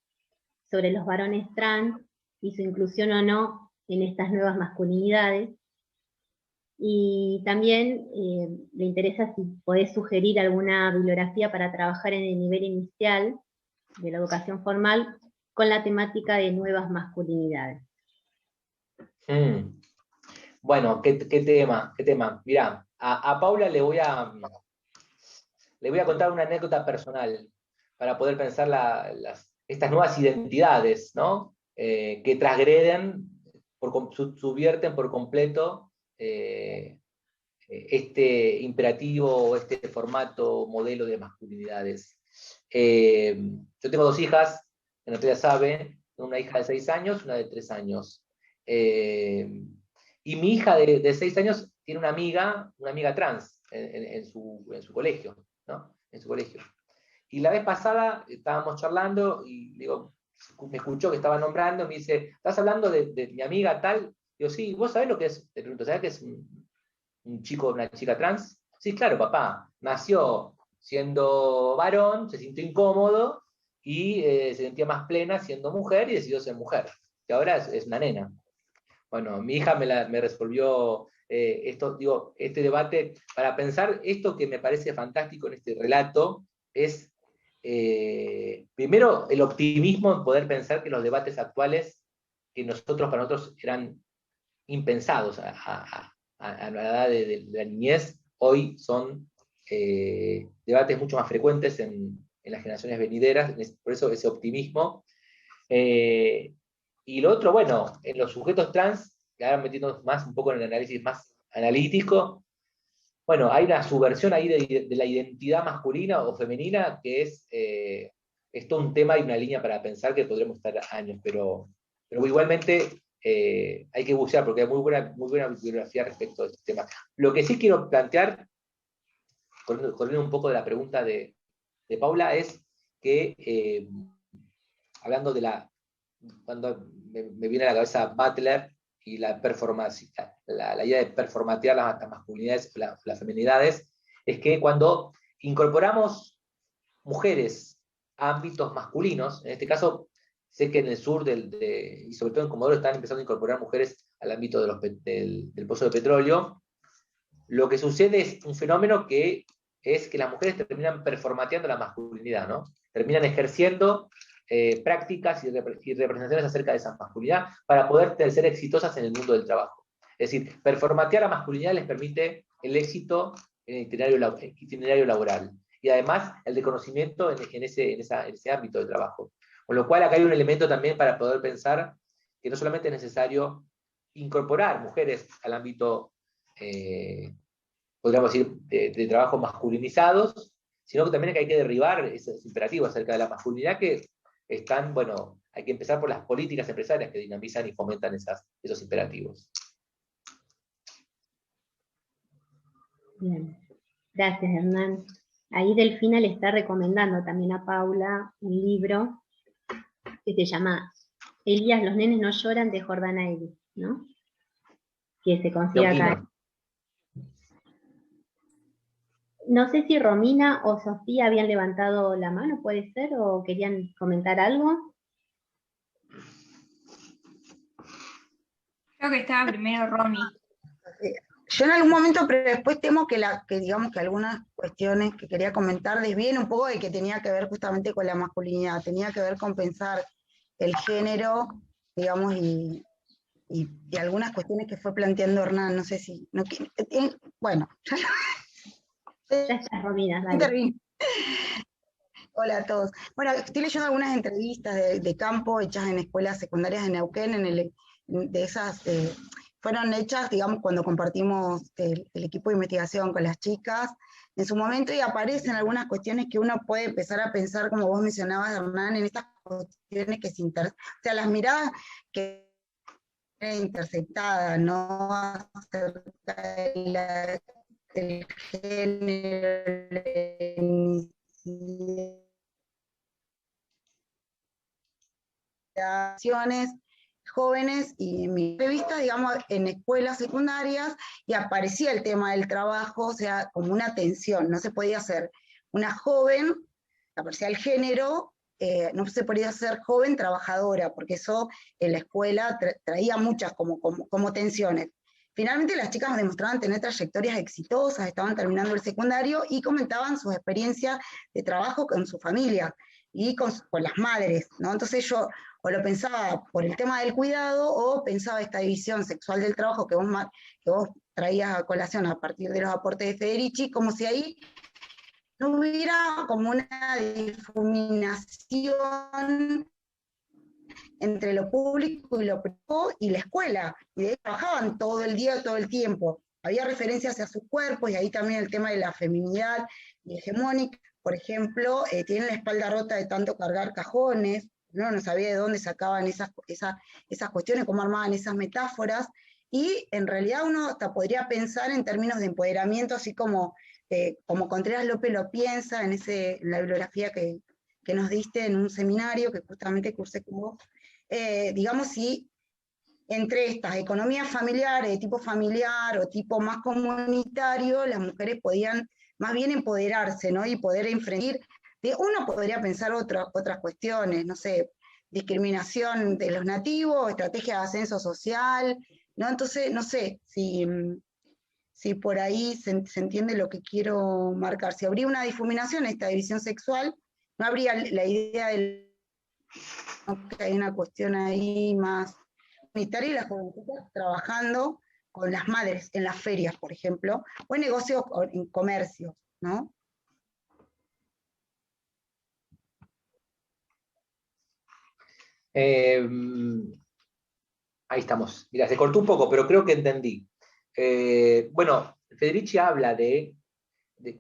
sobre los varones trans y su inclusión o no en estas nuevas masculinidades. Y también le interesa si podés sugerir alguna bibliografía para trabajar en el nivel inicial de la educación formal con la temática de nuevas masculinidades. Bueno, ¿qué tema? Mirá, a Paula le voy a contar una anécdota personal para poder pensar estas nuevas identidades, ¿no? Que transgreden, subvierten por completo este imperativo o este formato, modelo de masculinidades. Yo tengo dos hijas, que Natalia sabe, una hija de 6 años, una de 3 años. Y mi hija de 6 años tiene una amiga trans en su colegio, ¿no? En su colegio. Y la vez pasada estábamos charlando y digo, me escuchó que estaba nombrando, me dice, ¿estás hablando de mi amiga tal? Digo, sí, ¿vos sabés lo que es? Le pregunto, ¿sabés qué es un chico o una chica trans? Sí, claro, papá. Nació siendo varón, se sintió incómodo y se sentía más plena siendo mujer y decidió ser mujer. Y ahora es una nena. Bueno, mi hija me resolvió este debate para pensar esto que me parece fantástico en este relato, es primero, el optimismo en poder pensar que los debates actuales, que para nosotros eran impensados a la edad de la niñez, hoy son debates mucho más frecuentes en las generaciones venideras, por eso ese optimismo. Y lo otro, bueno, en los sujetos trans, que ahora metiéndonos más un poco en el análisis más analítico, bueno, hay una subversión ahí de la identidad masculina o femenina que es todo un tema y una línea para pensar que podremos estar años, pero igualmente hay que bucear porque hay muy buena bibliografía respecto a este tema. Lo que sí quiero plantear, corriendo un poco de la pregunta de Paula, es que, hablando cuando me viene a la cabeza Butler y la performance, la idea de performatear las masculinidades, las feminidades, es que cuando incorporamos mujeres a ámbitos masculinos, en este caso, sé que en el sur y sobre todo en Comodoro están empezando a incorporar mujeres al ámbito del pozo de petróleo, lo que sucede es un fenómeno que es que las mujeres terminan performateando la masculinidad, ¿no? Terminan ejerciendo prácticas y representaciones acerca de esa masculinidad para poder ser exitosas en el mundo del trabajo. Es decir, performatear la masculinidad les permite el éxito en el itinerario laboral y además el reconocimiento en ese ámbito de trabajo. Con lo cual acá hay un elemento también para poder pensar que no solamente es necesario incorporar mujeres al ámbito, podríamos decir, de trabajos masculinizados, sino que también hay que derribar esos imperativos acerca de la masculinidad que están, bueno, hay que empezar por las políticas empresarias que dinamizan y fomentan esos imperativos. Bien, gracias Hernán. Ahí Delfina le está recomendando también a Paula un libro que se llama Elías, los nenes no lloran, de Jordana Ellis, ¿no? Que se consigue acá. No sé si Romina o Sofía habían levantado la mano, puede ser, o querían comentar algo. Creo que estaba primero Romy. Yo en algún momento, pero después temo que digamos que algunas cuestiones que quería comentar desvíen un poco de que tenía que ver justamente con la masculinidad, tenía que ver con pensar el género, digamos, y algunas cuestiones que fue planteando Hernán, no sé si, bueno. Ya está, Romina, dale. Hola a todos. Bueno, estoy leyendo algunas entrevistas de campo hechas en escuelas secundarias de Neuquén, de esas, fueron hechas, digamos, cuando compartimos el equipo de investigación con las chicas en su momento, y aparecen algunas cuestiones que uno puede empezar a pensar, como vos mencionabas, Hernán, en estas cuestiones que o sea, las miradas que interceptadas, ¿no? Acerca del género, jóvenes, y en mi entrevista, digamos, en escuelas secundarias, y aparecía el tema del trabajo, o sea, como una tensión, no se podía ser una joven, aparecía el género, no se podía ser joven trabajadora, porque eso en la escuela traía muchas como tensiones. Finalmente las chicas demostraban tener trayectorias exitosas, estaban terminando el secundario y comentaban sus experiencias de trabajo con su familia y con las madres, ¿no? Entonces yo o lo pensaba por el tema del cuidado, o pensaba esta división sexual del trabajo que vos traías a colación a partir de los aportes de Federici, como si ahí no hubiera como una difuminación entre lo público y lo privado y la escuela, y de ahí trabajaban todo el día, todo el tiempo. Había referencias a sus cuerpos, y ahí también el tema de la feminidad y hegemónica, por ejemplo, tienen la espalda rota de tanto cargar cajones, no sabía de dónde sacaban esas cuestiones, cómo armaban esas metáforas, y en realidad uno hasta podría pensar en términos de empoderamiento, así como Contreras López lo piensa en la bibliografía que nos diste en un seminario que justamente cursé con vos, digamos, si entre estas economías familiares, de tipo familiar o tipo más comunitario, las mujeres podían más bien empoderarse, ¿no? Y poder enfrentar. Uno podría pensar otras cuestiones, no sé, discriminación de los nativos, estrategia de ascenso social, ¿no? Entonces, no sé si por ahí se entiende lo que quiero marcar. Si habría una difuminación, esta división sexual, No habría la idea del que hay una cuestión ahí más unitaria y las jovencitas trabajando con las madres en las ferias, por ejemplo, o en negocios, o en comercios, ¿no? Ahí estamos. Mira, se cortó un poco, pero creo que entendí. Bueno, Federici habla de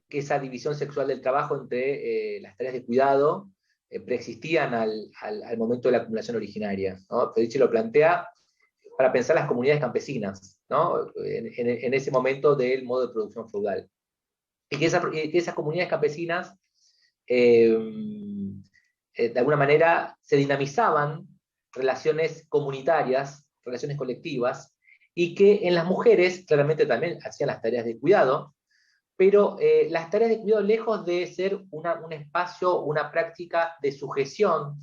que esa división sexual del trabajo entre las tareas de cuidado preexistían al momento de la acumulación originaria, ¿no? Federici lo plantea para pensar las comunidades campesinas, ¿no? En ese momento del modo de producción feudal. Y que esas comunidades campesinas, de alguna manera, se dinamizaban relaciones comunitarias, relaciones colectivas, y que en las mujeres claramente también hacían las tareas de cuidado, pero las tareas de cuidado, lejos de ser un espacio, una práctica de sujeción,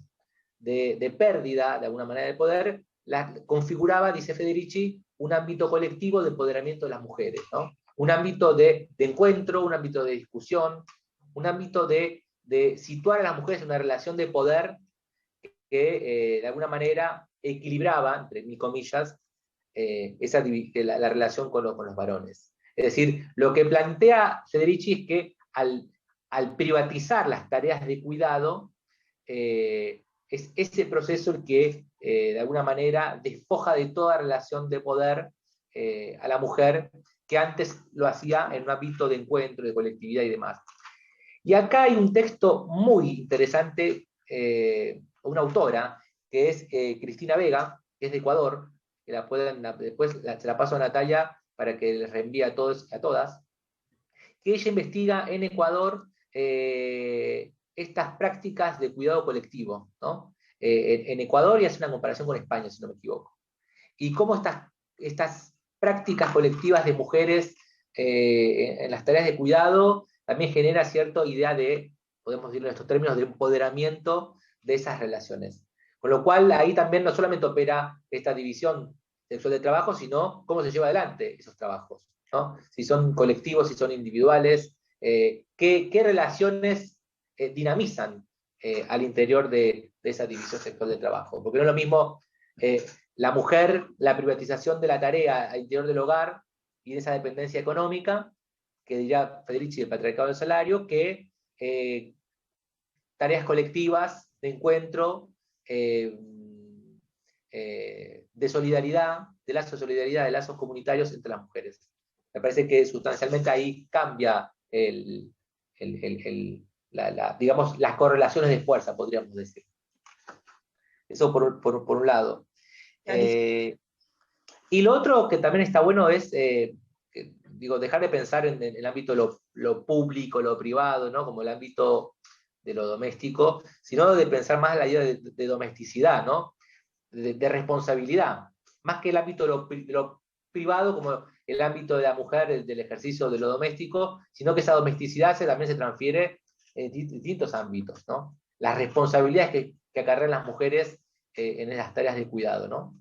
de pérdida, de alguna manera, de poder, la configuraba, dice Federici, un ámbito colectivo de empoderamiento de las mujeres, ¿no? Un ámbito de encuentro, un ámbito de discusión, un ámbito de situar a las mujeres en una relación de poder que de alguna manera equilibraba, entre mil comillas, la relación con los varones. Es decir, lo que plantea Federici es que al privatizar las tareas de cuidado, es ese proceso el que de alguna manera despoja de toda relación de poder a la mujer, que antes lo hacía en un ámbito de encuentro, de colectividad y demás. Y acá hay un texto muy interesante, una autora, que es Cristina Vega, que es de Ecuador, que después se la paso a Natalia para que les reenvíe a todos y a todas, que ella investiga en Ecuador estas prácticas de cuidado colectivo, ¿no? En Ecuador, y hace una comparación con España, si no me equivoco. Y cómo estas prácticas colectivas de mujeres en las tareas de cuidado también genera cierta idea de, podemos decirlo en estos términos, de empoderamiento de esas relaciones. Con lo cual, ahí también no solamente opera esta división sexual de trabajo, sino cómo se lleva adelante esos trabajos, ¿no? Si son colectivos, si son individuales, qué relaciones dinamizan al interior de esa división sexual de trabajo. Porque no es lo mismo la mujer, la privatización de la tarea al interior del hogar y de esa dependencia económica, que diría Federici, el patriarcado del salario, que tareas colectivas de encuentro, de solidaridad, de lazos de solidaridad, de lazos comunitarios entre las mujeres. Me parece que sustancialmente ahí cambia digamos, las correlaciones de fuerza, podríamos decir. Eso por un lado. Y lo otro que también está bueno es, dejar de pensar en el ámbito de lo público, lo privado, ¿no? Como el ámbito de lo doméstico, sino de pensar más la idea de domesticidad, ¿no? De responsabilidad, más que el ámbito de lo privado, como el ámbito de la mujer, del ejercicio de lo doméstico, sino que esa domesticidad también se transfiere en distintos ámbitos, ¿no? Las responsabilidades que acarrean las mujeres en las tareas de cuidado, ¿no?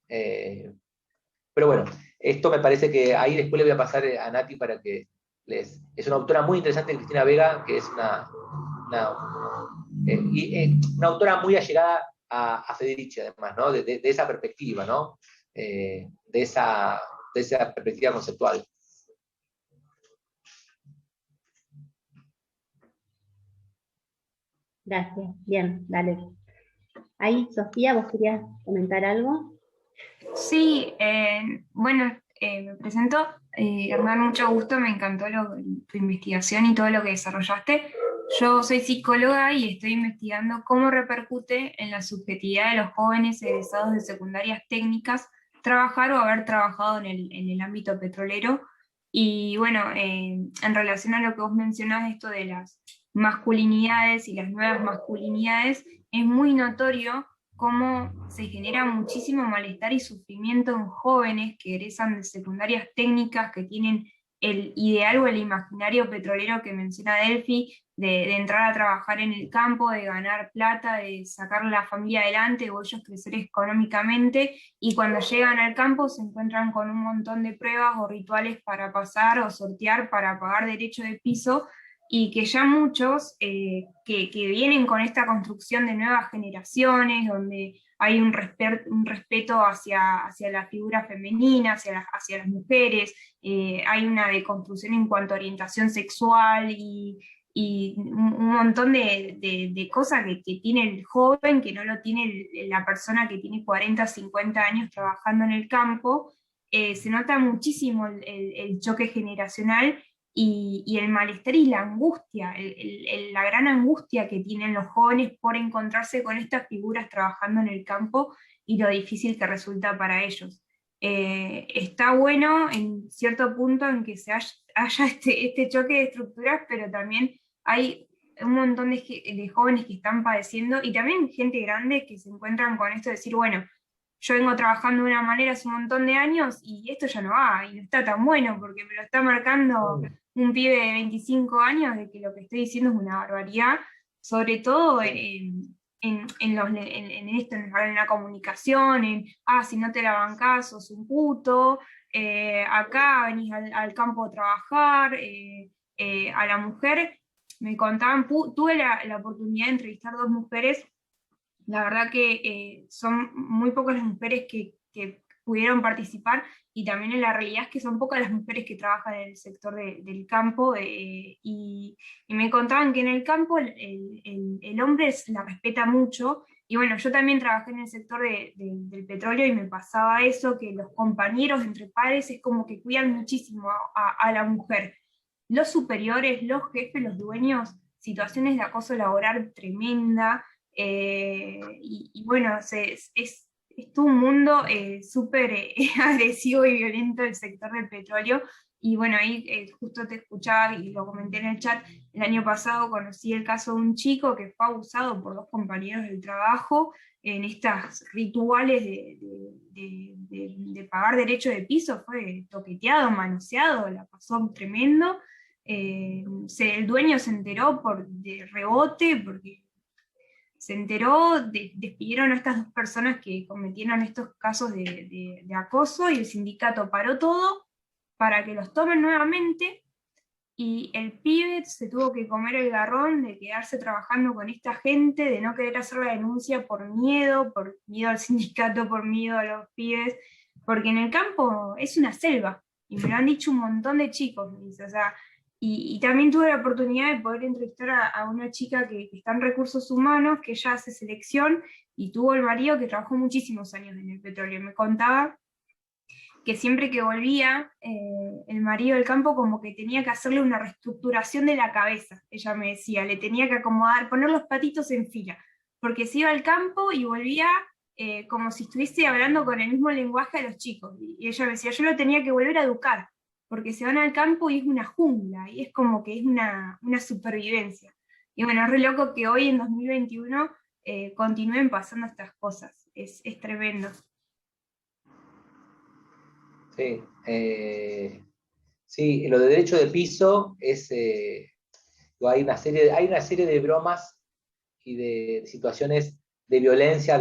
Pero bueno, esto me parece que ahí después le voy a pasar a Nati para que es una autora muy interesante, Cristina Vega, que es una autora muy allegada a Federici, además, ¿no? De esa perspectiva, ¿no? De esa perspectiva conceptual. Gracias. Bien, dale. Ahí, Sofía, ¿vos querías comentar algo? Sí, bueno, me presento. Hernán, mucho gusto, me encantó tu investigación y todo lo que desarrollaste. Yo soy psicóloga y estoy investigando cómo repercute en la subjetividad de los jóvenes egresados de secundarias técnicas trabajar o haber trabajado en el ámbito petrolero. Y bueno, en relación a lo que vos mencionás, esto de las masculinidades y las nuevas masculinidades, es muy notorio cómo se genera muchísimo malestar y sufrimiento en jóvenes que egresan de secundarias técnicas, que tienen el ideal o el imaginario petrolero que menciona Delphi, de entrar a trabajar en el campo, de ganar plata, de sacar a la familia adelante o ellos crecer económicamente, y cuando llegan al campo se encuentran con un montón de pruebas o rituales para pasar o sortear para pagar derecho de piso, y que ya muchos que vienen con esta construcción de nuevas generaciones, donde hay un respeto hacia la figura femenina, hacia las mujeres, hay una deconstrucción en cuanto a orientación sexual y un montón de cosas que tiene el joven, que no lo tiene la persona que tiene 40, 50 años trabajando en el campo. Se nota muchísimo el choque generacional y el malestar y la angustia, la gran angustia que tienen los jóvenes por encontrarse con estas figuras trabajando en el campo y lo difícil que resulta para ellos. Está bueno en cierto punto en que haya este choque de estructuras, pero también hay un montón de jóvenes que están padeciendo y también gente grande que se encuentran con esto de decir, bueno, yo vengo trabajando de una manera hace un montón de años y esto ya no va, y no está tan bueno, porque me lo está marcando un pibe de 25 años de que lo que estoy diciendo es una barbaridad, sobre todo en esto, en la comunicación, si no te la bancás, sos un puto, acá venís al campo a trabajar, a la mujer, me contaban, tuve la oportunidad de entrevistar 2 mujeres. La verdad que son muy pocas las mujeres que pudieron participar y también en la realidad es que son pocas las mujeres que trabajan en el sector del campo y me contaban que en el campo el hombre la respeta mucho y bueno, yo también trabajé en el sector del petróleo y me pasaba eso, que los compañeros entre pares es como que cuidan muchísimo a la mujer. Los superiores, los jefes, los dueños, situaciones de acoso laboral tremenda. Y bueno, es todo un mundo súper agresivo y violento el sector del petróleo. Y bueno, ahí justo te escuchaba y lo comenté en el chat, el año pasado conocí el caso de un chico que fue abusado por 2 compañeros del trabajo en estas rituales de pagar derecho de piso, fue toqueteado, manoseado, la pasó tremendo. El dueño se enteró de rebote, porque se enteró, despidieron a estas 2 personas que cometieron estos casos de acoso y el sindicato paró todo para que los tomen nuevamente y el pibe se tuvo que comer el garrón de quedarse trabajando con esta gente, de no querer hacer la denuncia por miedo al sindicato, por miedo a los pibes, porque en el campo es una selva, y me lo han dicho un montón de chicos, me dice, o sea, y también tuve la oportunidad de poder entrevistar a una chica que está en recursos humanos, que ella hace selección, y tuvo el marido que trabajó muchísimos años en el petróleo. Me contaba que siempre que volvía el marido del campo como que tenía que hacerle una reestructuración de la cabeza, ella me decía, le tenía que acomodar, poner los patitos en fila, porque se iba al campo y volvía como si estuviese hablando con el mismo lenguaje de los chicos, y ella me decía, yo lo tenía que volver a educar, porque se van al campo y es una jungla, y es como que es una supervivencia. Y bueno, es re loco que hoy en 2021 continúen pasando estas cosas, es tremendo. Sí, sí, lo de derecho de piso es, hay una serie de bromas y de situaciones de violencia,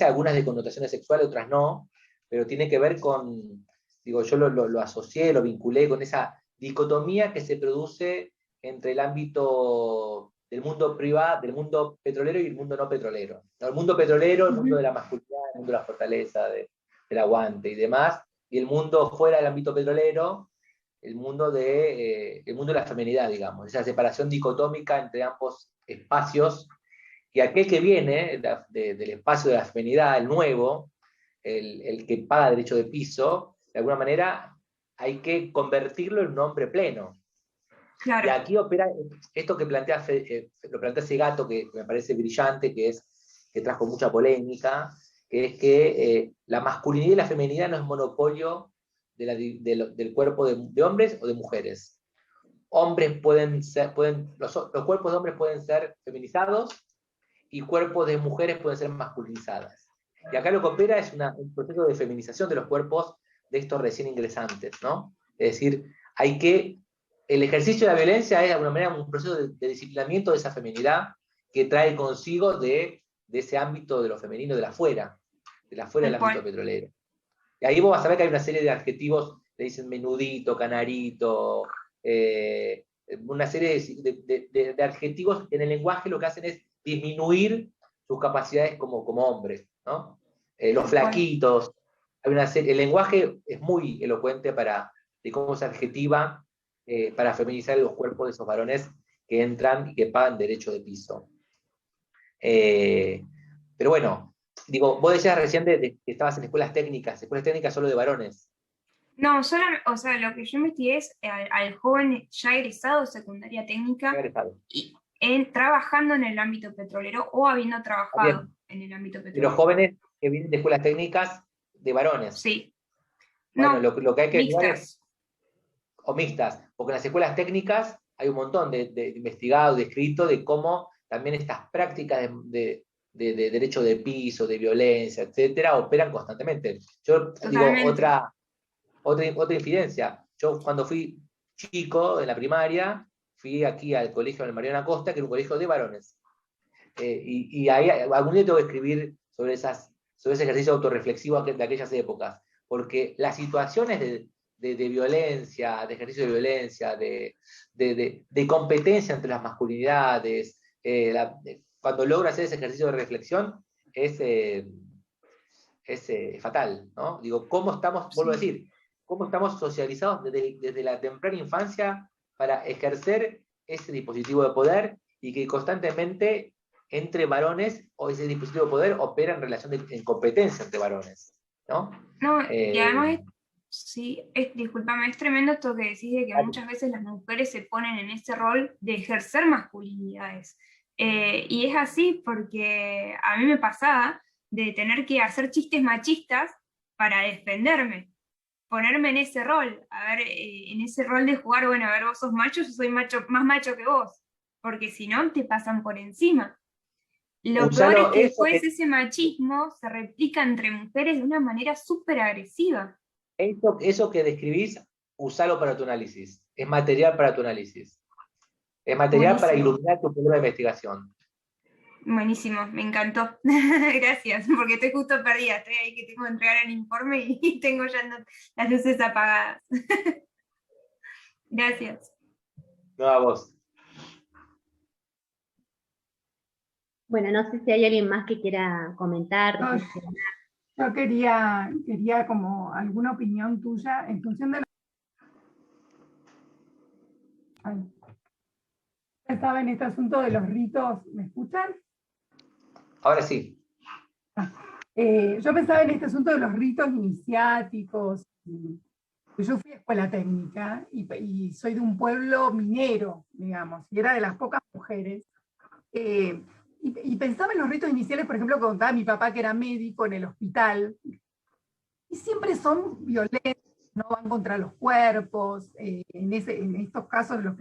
algunas de connotaciones sexuales, otras no, pero tiene que ver con, digo, yo lo asocié, lo vinculé con esa dicotomía que se produce entre el ámbito del mundo privado, del mundo petrolero y el mundo no petrolero. El mundo petrolero, el mundo de la masculinidad, el mundo de la fortaleza, del aguante y demás, y el mundo fuera del ámbito petrolero, el mundo de la feminidad, digamos, esa separación dicotómica entre ambos espacios, y aquel que viene del espacio de la feminidad, el nuevo, el que paga derecho de piso, de alguna manera hay que convertirlo en un hombre pleno. Claro. Y aquí opera esto que lo plantea Segato, que me parece brillante, que trajo mucha polémica, que es que la masculinidad y la feminidad no es monopolio del cuerpo de hombres o de mujeres. Hombres los cuerpos de hombres pueden ser feminizados y cuerpos de mujeres pueden ser masculinizadas. Y acá lo que opera es un proceso de feminización de los cuerpos de estos recién ingresantes, ¿no? Es decir, el ejercicio de la violencia es de alguna manera un proceso de disciplinamiento de esa feminidad que trae consigo de ese ámbito de lo femenino de la afuera del ámbito petrolero. Y ahí vos vas a ver que hay una serie de adjetivos, le dicen menudito, canarito, una serie de adjetivos en el lenguaje lo que hacen es disminuir sus capacidades como hombres, ¿no? Los flaquitos, hay una serie, el lenguaje es muy elocuente de cómo se adjetiva para feminizar los cuerpos de esos varones que entran y que pagan derecho de piso. Pero bueno, digo, vos decías recién que estabas en escuelas técnicas solo de varones. No, solo, o sea, lo que yo investigué es al joven ya egresado de secundaria técnica y trabajando en el ámbito petrolero o habiendo trabajado en el ámbito Y petrolero. los jóvenes que vienen de escuelas técnicas de varones. Sí. Bueno, No, lo que hay que mirar mixtas. o mixtas, porque en las escuelas técnicas hay un montón de investigado, de escrito, de cómo también estas prácticas de derecho de piso, de violencia, etcétera, operan constantemente. Yo Totalmente. digo otra infidencia. Yo cuando fui chico en la primaria, fui aquí al colegio del Mariano Acosta, que era un colegio de varones. Y ahí algún día tengo que escribir sobre ese ejercicio autorreflexivo de aquellas épocas, porque las situaciones de violencia, de ejercicio de violencia, de competencia entre las masculinidades, cuando logra hacer ese ejercicio de reflexión, es fatal, ¿no? Digo, ¿cómo estamos, vuelvo a decir, cómo estamos socializados desde la temprana infancia para ejercer ese dispositivo de poder y que constantemente entre varones o ese dispositivo de poder opera en relación en competencia entre varones, ¿no? No, y además, discúlpame, es tremendo esto que decís de que muchas veces las mujeres se ponen en ese rol de ejercer masculinidades. Y es así porque a mí me pasaba de tener que hacer chistes machistas para defenderme, ponerme en ese rol, a ver, en ese rol de jugar, bueno, a ver, vos sos macho, yo soy macho, más macho que vos, porque si no te pasan por encima. Lo peor es que después ese machismo se replica entre mujeres de una manera súper agresiva. Eso que describís, usalo para tu análisis. Es material para tu análisis. Es material para iluminar tu problema de investigación. Buenísimo, me encantó. Gracias, porque estoy justo perdida. Estoy ahí que tengo que entregar el informe y tengo ya las luces apagadas. Gracias. No, a vos. Bueno, no sé si hay alguien más que quiera comentar. Yo quería como alguna opinión tuya en función de estaba en este asunto de los ritos, ¿me escuchan? Ahora sí. Yo pensaba en este asunto de los ritos iniciáticos. Yo fui a escuela técnica y soy de un pueblo minero, digamos, y era de las pocas mujeres. Y pensaba en los ritos iniciales, por ejemplo, que contaba mi papá que era médico en el hospital, y siempre son violentos, no van contra los cuerpos, en estos casos lo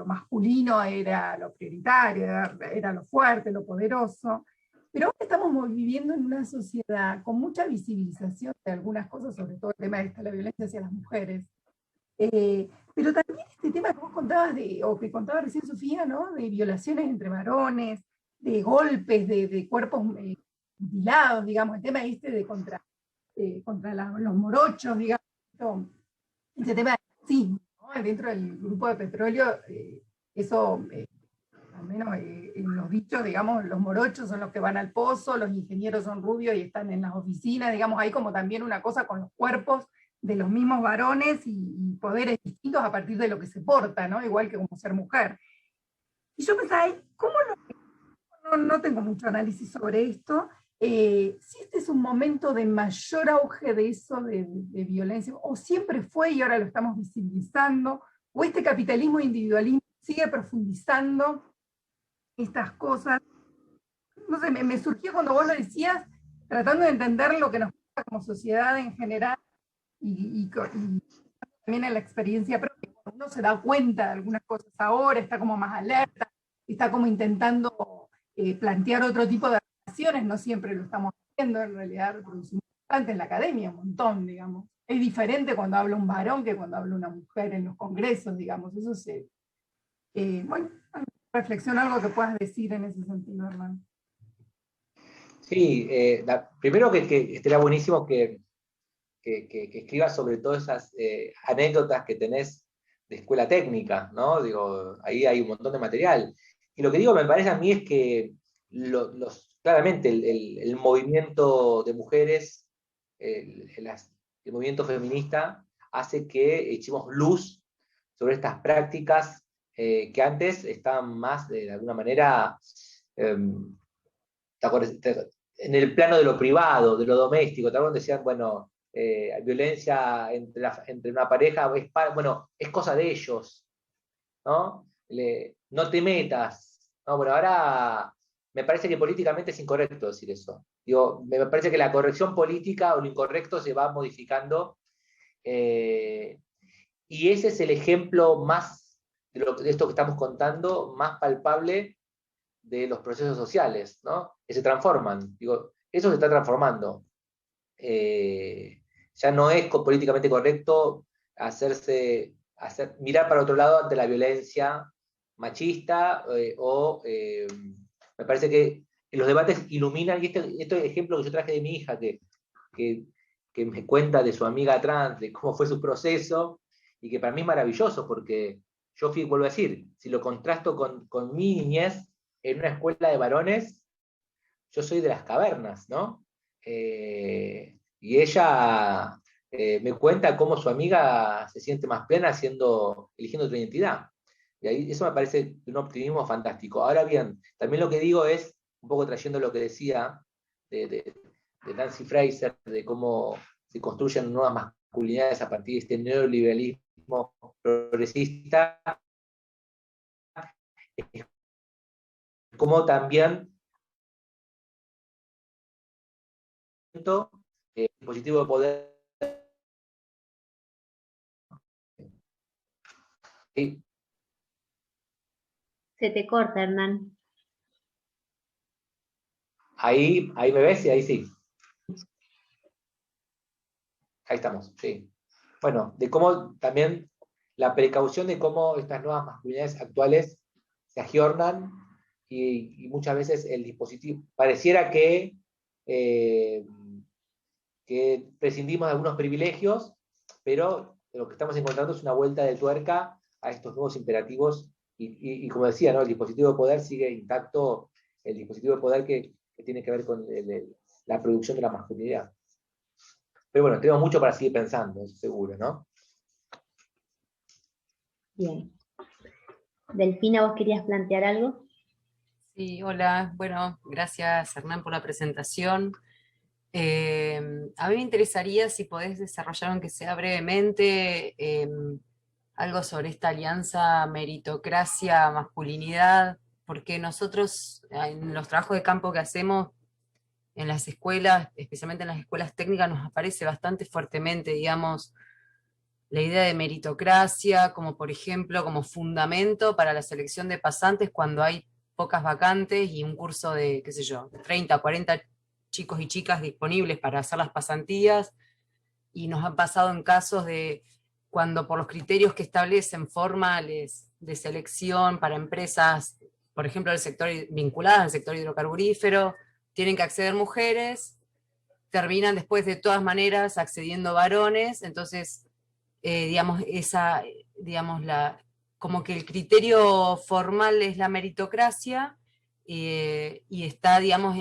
masculino era lo prioritario, era lo fuerte, lo poderoso, pero ahora estamos viviendo en una sociedad con mucha visibilización de algunas cosas, sobre todo el tema de la violencia hacia las mujeres, pero también este tema que vos contabas, o que contaba recién Sofía, ¿no? De violaciones entre varones, de golpes, de cuerpos mutilados, digamos, el tema de contra los morochos, digamos, ese tema de racismo, ¿no? Dentro del grupo de petróleo, eso, al menos en los dichos, digamos, los morochos son los que van al pozo, los ingenieros son rubios y están en las oficinas, digamos, hay como también una cosa con los cuerpos de los mismos varones y poderes distintos a partir de lo que se porta, ¿no? Igual que como ser mujer. Y yo pensaba, ¿cómo no tengo mucho análisis sobre esto? Si este es un momento de mayor auge de eso, de violencia, o siempre fue y ahora lo estamos visibilizando, o este capitalismo individualismo sigue profundizando estas cosas. No sé, me surgió cuando vos lo decías, tratando de entender lo que nos pasa como sociedad en general, y también en la experiencia propia, uno se da cuenta de algunas cosas ahora, está como más alerta, está como intentando plantear otro tipo de relaciones, no siempre lo estamos haciendo, en realidad reproducimos bastante en la academia, un montón, digamos. Es diferente cuando habla un varón que cuando habla una mujer en los congresos, digamos, eso se... bueno, reflexión, algo que puedas decir en ese sentido, hermano. Sí, primero que estaría buenísimo que escribas sobre todas esas anécdotas que tenés escuela técnica, ¿no? Digo, ahí hay un montón de material. Y lo que digo, me parece a mí es que claramente el movimiento de mujeres, el movimiento feminista, hace que echemos luz sobre estas prácticas que antes estaban más, de alguna manera, en el plano de lo privado, de lo doméstico. También decían, bueno, violencia entre una pareja bueno, es cosa de ellos, ¿no? No te metas. No, bueno, ahora me parece que políticamente es incorrecto decir eso. Digo, me parece que la corrección política o lo incorrecto se va modificando, y ese es el ejemplo más de esto que estamos contando, más palpable de los procesos sociales, ¿no? Que se transforman. Digo, eso se está transformando. Ya no es políticamente correcto mirar para otro lado ante la violencia machista, me parece que los debates iluminan, y este ejemplo que yo traje de mi hija, que me cuenta de su amiga trans, de cómo fue su proceso, y que para mí es maravilloso, porque vuelvo a decir, si lo contrasto con mi niñez en una escuela de varones, yo soy de las cavernas, ¿no? Y ella me cuenta cómo su amiga se siente más plena eligiendo otra identidad. Y ahí eso me parece un optimismo fantástico. Ahora bien, también lo que digo es, un poco trayendo lo que decía de Nancy Fraser, de cómo se construyen nuevas masculinidades a partir de este neoliberalismo progresista, es como también dispositivo de poder. ¿Sí? Se te corta, Hernán. Ahí me ves y ahí sí. Ahí estamos, sí. Bueno, de cómo también la precaución de cómo estas nuevas masculinidades actuales se agiornan, y muchas veces el dispositivo, pareciera que prescindimos de algunos privilegios, pero lo que estamos encontrando es una vuelta de tuerca a estos nuevos imperativos, y como decía, ¿no? El dispositivo de poder sigue intacto, el dispositivo de poder que tiene que ver con la producción de la masculinidad. Pero bueno, tenemos mucho para seguir pensando, seguro, ¿no? Bien. Delfina, ¿vos querías plantear algo? Sí, hola. Bueno, gracias Hernán por la presentación. A mí me interesaría si podés desarrollar, aunque sea brevemente, algo sobre esta alianza meritocracia-masculinidad, porque nosotros en los trabajos de campo que hacemos en las escuelas, especialmente en las escuelas técnicas, nos aparece bastante fuertemente, digamos, la idea de meritocracia, como por ejemplo, como fundamento para la selección de pasantes cuando hay pocas vacantes y un curso de, qué sé yo, 30, 40 chicos y chicas disponibles para hacer las pasantías, y nos han pasado en casos de cuando por los criterios que establecen formales de selección para empresas, por ejemplo, del sector vinculadas al sector hidrocarburífero, tienen que acceder mujeres, terminan después de todas maneras accediendo varones, entonces, como que el criterio formal es la meritocracia, y está, digamos,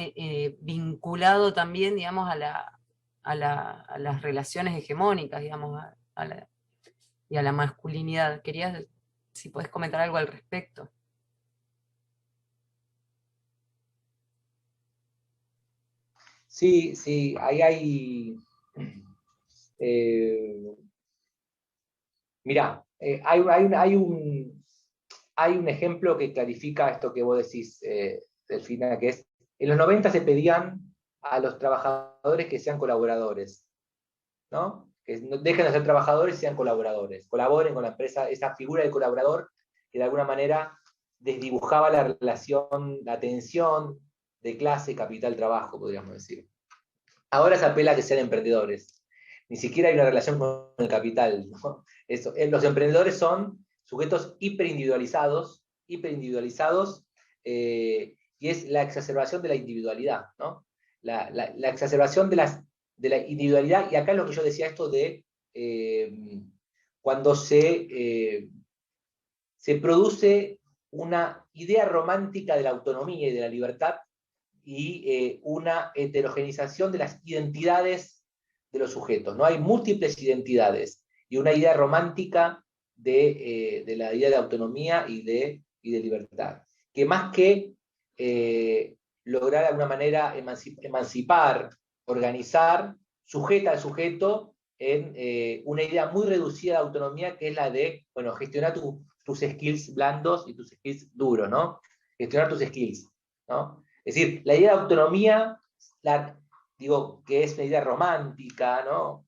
vinculado también, digamos, a las relaciones hegemónicas, digamos, y a la masculinidad. Quería, si podés comentar algo al respecto. Sí, sí, ahí hay. Mirá, hay un ejemplo que clarifica esto que vos decís, Delfina, que es, en los 90 se pedían a los trabajadores que sean colaboradores, ¿no? Que dejen de ser trabajadores y sean colaboradores, colaboren con la empresa, esa figura de colaborador que de alguna manera desdibujaba la relación, la tensión de clase, capital, trabajo, podríamos decir. Ahora se apela a que sean emprendedores. Ni siquiera hay una relación con el capital, ¿no? Los emprendedores son sujetos hiperindividualizados, y es la exacerbación de la individualidad, ¿no? La exacerbación de la individualidad, y acá es lo que yo decía, esto de cuando se se produce una idea romántica de la autonomía y de la libertad y una heterogenización de las identidades de los sujetos, ¿no? Hay múltiples identidades y una idea romántica de la idea de autonomía y de libertad, que más que lograr de alguna manera emancipar, organizar, sujeta al sujeto en una idea muy reducida de autonomía, que es la de, bueno, gestionar tus skills blandos y tus skills duros, ¿no? Gestionar tus skills, ¿no? Es decir, la idea de autonomía, digo, que es una idea romántica, ¿no?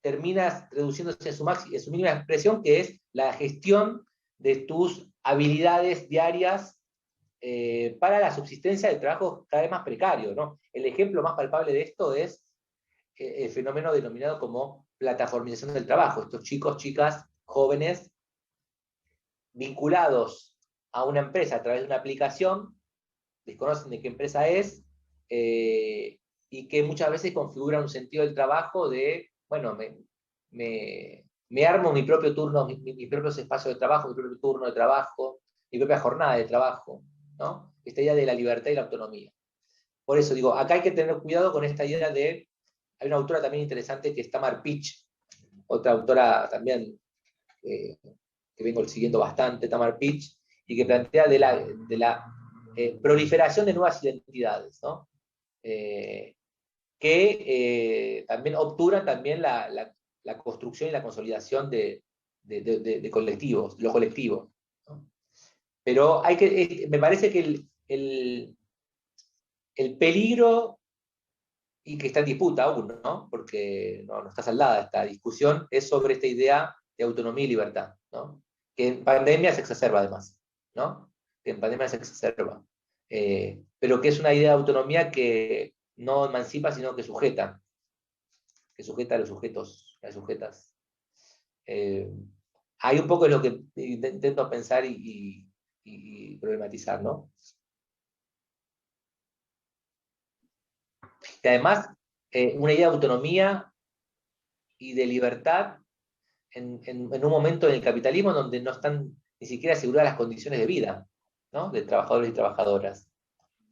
Termina reduciéndose a su mínima expresión, que es la gestión de tus habilidades diarias para la subsistencia de trabajos cada vez más precarios, ¿no? El ejemplo más palpable de esto es el fenómeno denominado como plataformización del trabajo. Estos chicos, chicas, jóvenes, vinculados a una empresa a través de una aplicación, desconocen de qué empresa es, y que muchas veces configuran un sentido del trabajo de, bueno, me armo mi propio turno, mis propios espacios de trabajo, mi propio turno de trabajo, mi propia jornada de trabajo, ¿no? Esta idea de la libertad y la autonomía. Por eso digo, acá hay que tener cuidado con esta idea de, hay una autora también interesante que es Tamar Pitch, otra autora también que vengo siguiendo bastante, Tamar Pitch, y que plantea de la proliferación de nuevas identidades, ¿no? Que también obturan también la construcción y la consolidación de colectivos, los colectivos, ¿no? Pero me parece que el peligro, y que está en disputa aún, ¿no? Porque no está saldada esta discusión, es sobre esta idea de autonomía y libertad, ¿no? Que en pandemia se exacerba además, ¿no? Que en pandemia se exacerba. Pero que es una idea de autonomía que no emancipa, sino que sujeta a los sujetos, a las sujetas. Hay un poco de lo que intento pensar y problematizar, ¿no? Y además, una idea de autonomía y de libertad en un momento en el capitalismo donde no están ni siquiera aseguradas las condiciones de vida, ¿no? De trabajadores y trabajadoras.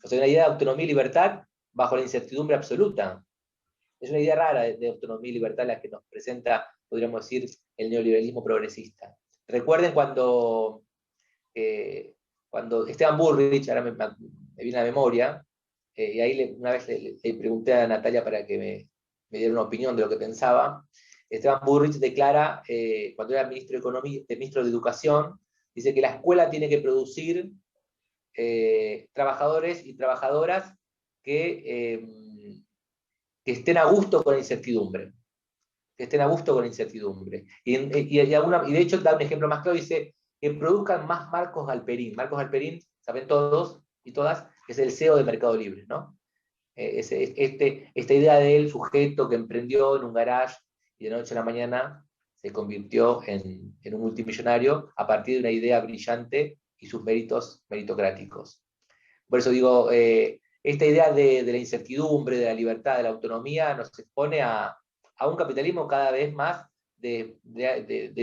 O sea, una idea de autonomía y libertad bajo la incertidumbre absoluta. Es una idea rara de autonomía y libertad la que nos presenta, podríamos decir, el neoliberalismo progresista. Recuerden cuando Esteban Bullrich, ahora me viene a la memoria, y ahí una vez le pregunté a Natalia para que me diera una opinión de lo que pensaba. Esteban Bullrich declara, cuando era ministro de Educación, dice que la escuela tiene que producir trabajadores y trabajadoras que estén a gusto con la incertidumbre. Que estén a gusto con la incertidumbre. Y de hecho da un ejemplo más claro, dice que produzcan más Marcos Galperín. Marcos Galperín, saben todos y todas, es el CEO de Mercado Libre, ¿no? Esta idea del sujeto que emprendió en un garage y de noche a la mañana se convirtió en un multimillonario a partir de una idea brillante y sus méritos meritocráticos. Por eso digo, esta idea de la incertidumbre, de la libertad, de la autonomía, nos expone a un capitalismo cada vez más de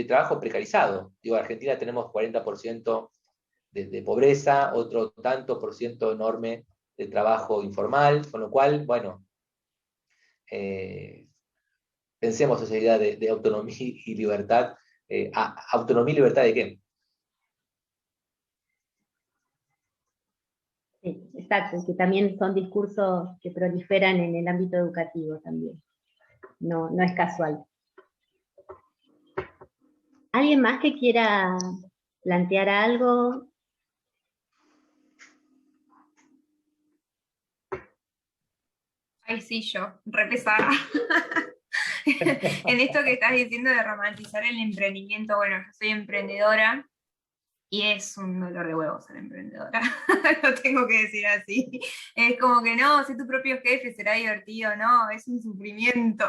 trabajo precarizado. Digo, en Argentina tenemos 40% de pobreza, otro tanto por ciento enorme de trabajo informal, con lo cual, bueno, pensemos esa idea de autonomía y libertad. ¿Autonomía y libertad de qué? Sí, exacto, que también son discursos que proliferan en el ámbito educativo también. No es casual. ¿Alguien más que quiera plantear algo? Ay, sí, yo, re pesada. En esto que estás diciendo de romantizar el emprendimiento, bueno, yo soy emprendedora y es un dolor de huevos ser emprendedora, lo tengo que decir así. Es como que no, ser tu propio jefe será divertido, no, es un sufrimiento.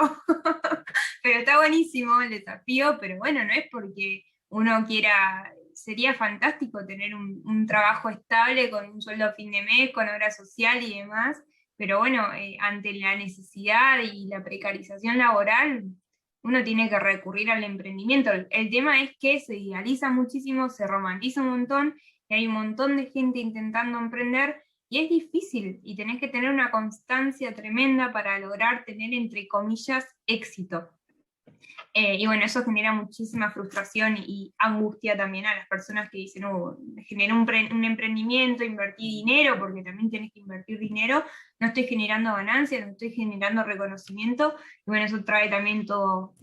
Pero está buenísimo el desafío, pero bueno, no es porque uno quiera, sería fantástico tener un trabajo estable con un sueldo a fin de mes, con obra social y demás, pero bueno, ante la necesidad y la precarización laboral, uno tiene que recurrir al emprendimiento. El tema es que se idealiza muchísimo, se romantiza un montón, y hay un montón de gente intentando emprender, y es difícil, y tenés que tener una constancia tremenda para lograr tener, entre comillas, éxito. Y bueno, eso genera muchísima frustración y angustia también a las personas que dicen, generé un emprendimiento, invertí dinero, porque también tenés que invertir dinero, no estoy generando ganancias, no estoy generando reconocimiento, y bueno, eso trae también todo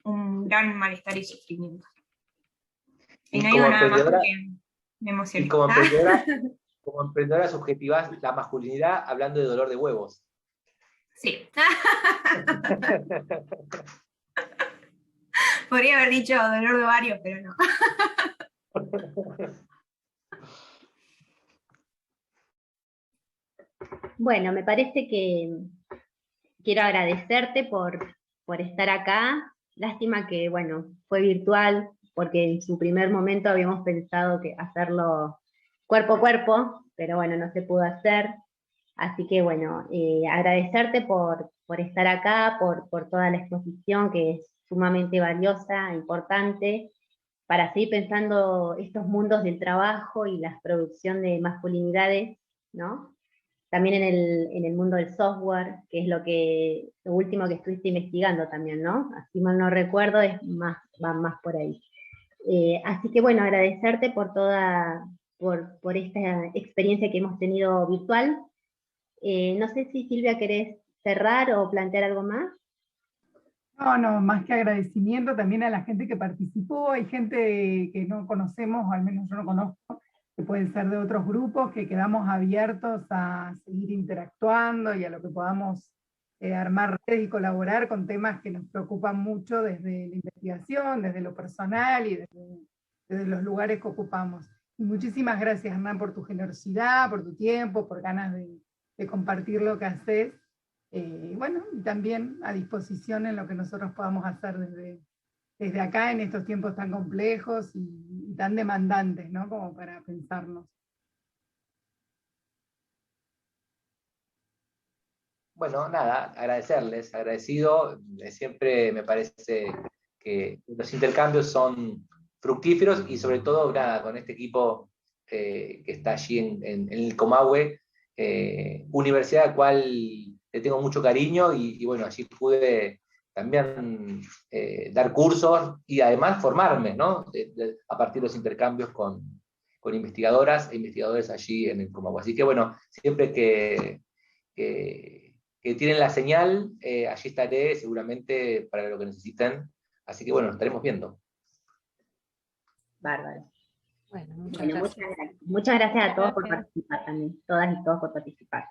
un gran malestar y sufrimiento. Y no digo nada más porque me emocioné. Y como emprendedora subjetivas la masculinidad hablando de dolor de huevos. Sí. Podría haber dicho dolor de ovarios, pero no. Bueno, me parece que quiero agradecerte por estar acá. Lástima que, bueno, fue virtual, porque en su primer momento habíamos pensado que hacerlo cuerpo a cuerpo, pero bueno, no se pudo hacer. Así que bueno, agradecerte por estar acá, por toda la exposición que es sumamente valiosa, importante, para seguir pensando estos mundos del trabajo y la producción de masculinidades, ¿no? También en el mundo del software, que es lo último que estuviste investigando también, ¿no? Así mal no recuerdo, va más por ahí. Así que bueno, agradecerte por esta experiencia que hemos tenido virtual. No sé si Silvia querés cerrar o plantear algo más. No, más que agradecimiento también a la gente que participó. Hay gente que no conocemos, o al menos yo no conozco, que pueden ser de otros grupos, que quedamos abiertos a seguir interactuando y a lo que podamos armar redes y colaborar con temas que nos preocupan mucho desde la investigación, desde lo personal y desde los lugares que ocupamos. Y muchísimas gracias, Hernán, por tu generosidad, por tu tiempo, por ganas de compartir lo que haces. Bueno, y también a disposición en lo que nosotros podamos hacer desde acá en estos tiempos tan complejos y tan demandantes, ¿no? Como para pensarnos. Bueno, nada, agradecerles, agradecido. Siempre me parece que los intercambios son fructíferos y sobre todo, nada, con este equipo que está allí en el Comahue, universidad a la cual le tengo mucho cariño y bueno, allí pude también dar cursos y además formarme, ¿no? A partir de los intercambios con investigadoras e investigadores allí en el Comahue. Así que bueno, siempre que tienen la señal, allí estaré seguramente para lo que necesiten. Así que bueno, nos estaremos viendo. Bárbaro. Bueno, muchas Bueno, gracias. muchas gracias a todos por Gracias. participar también, todas y todos por participar.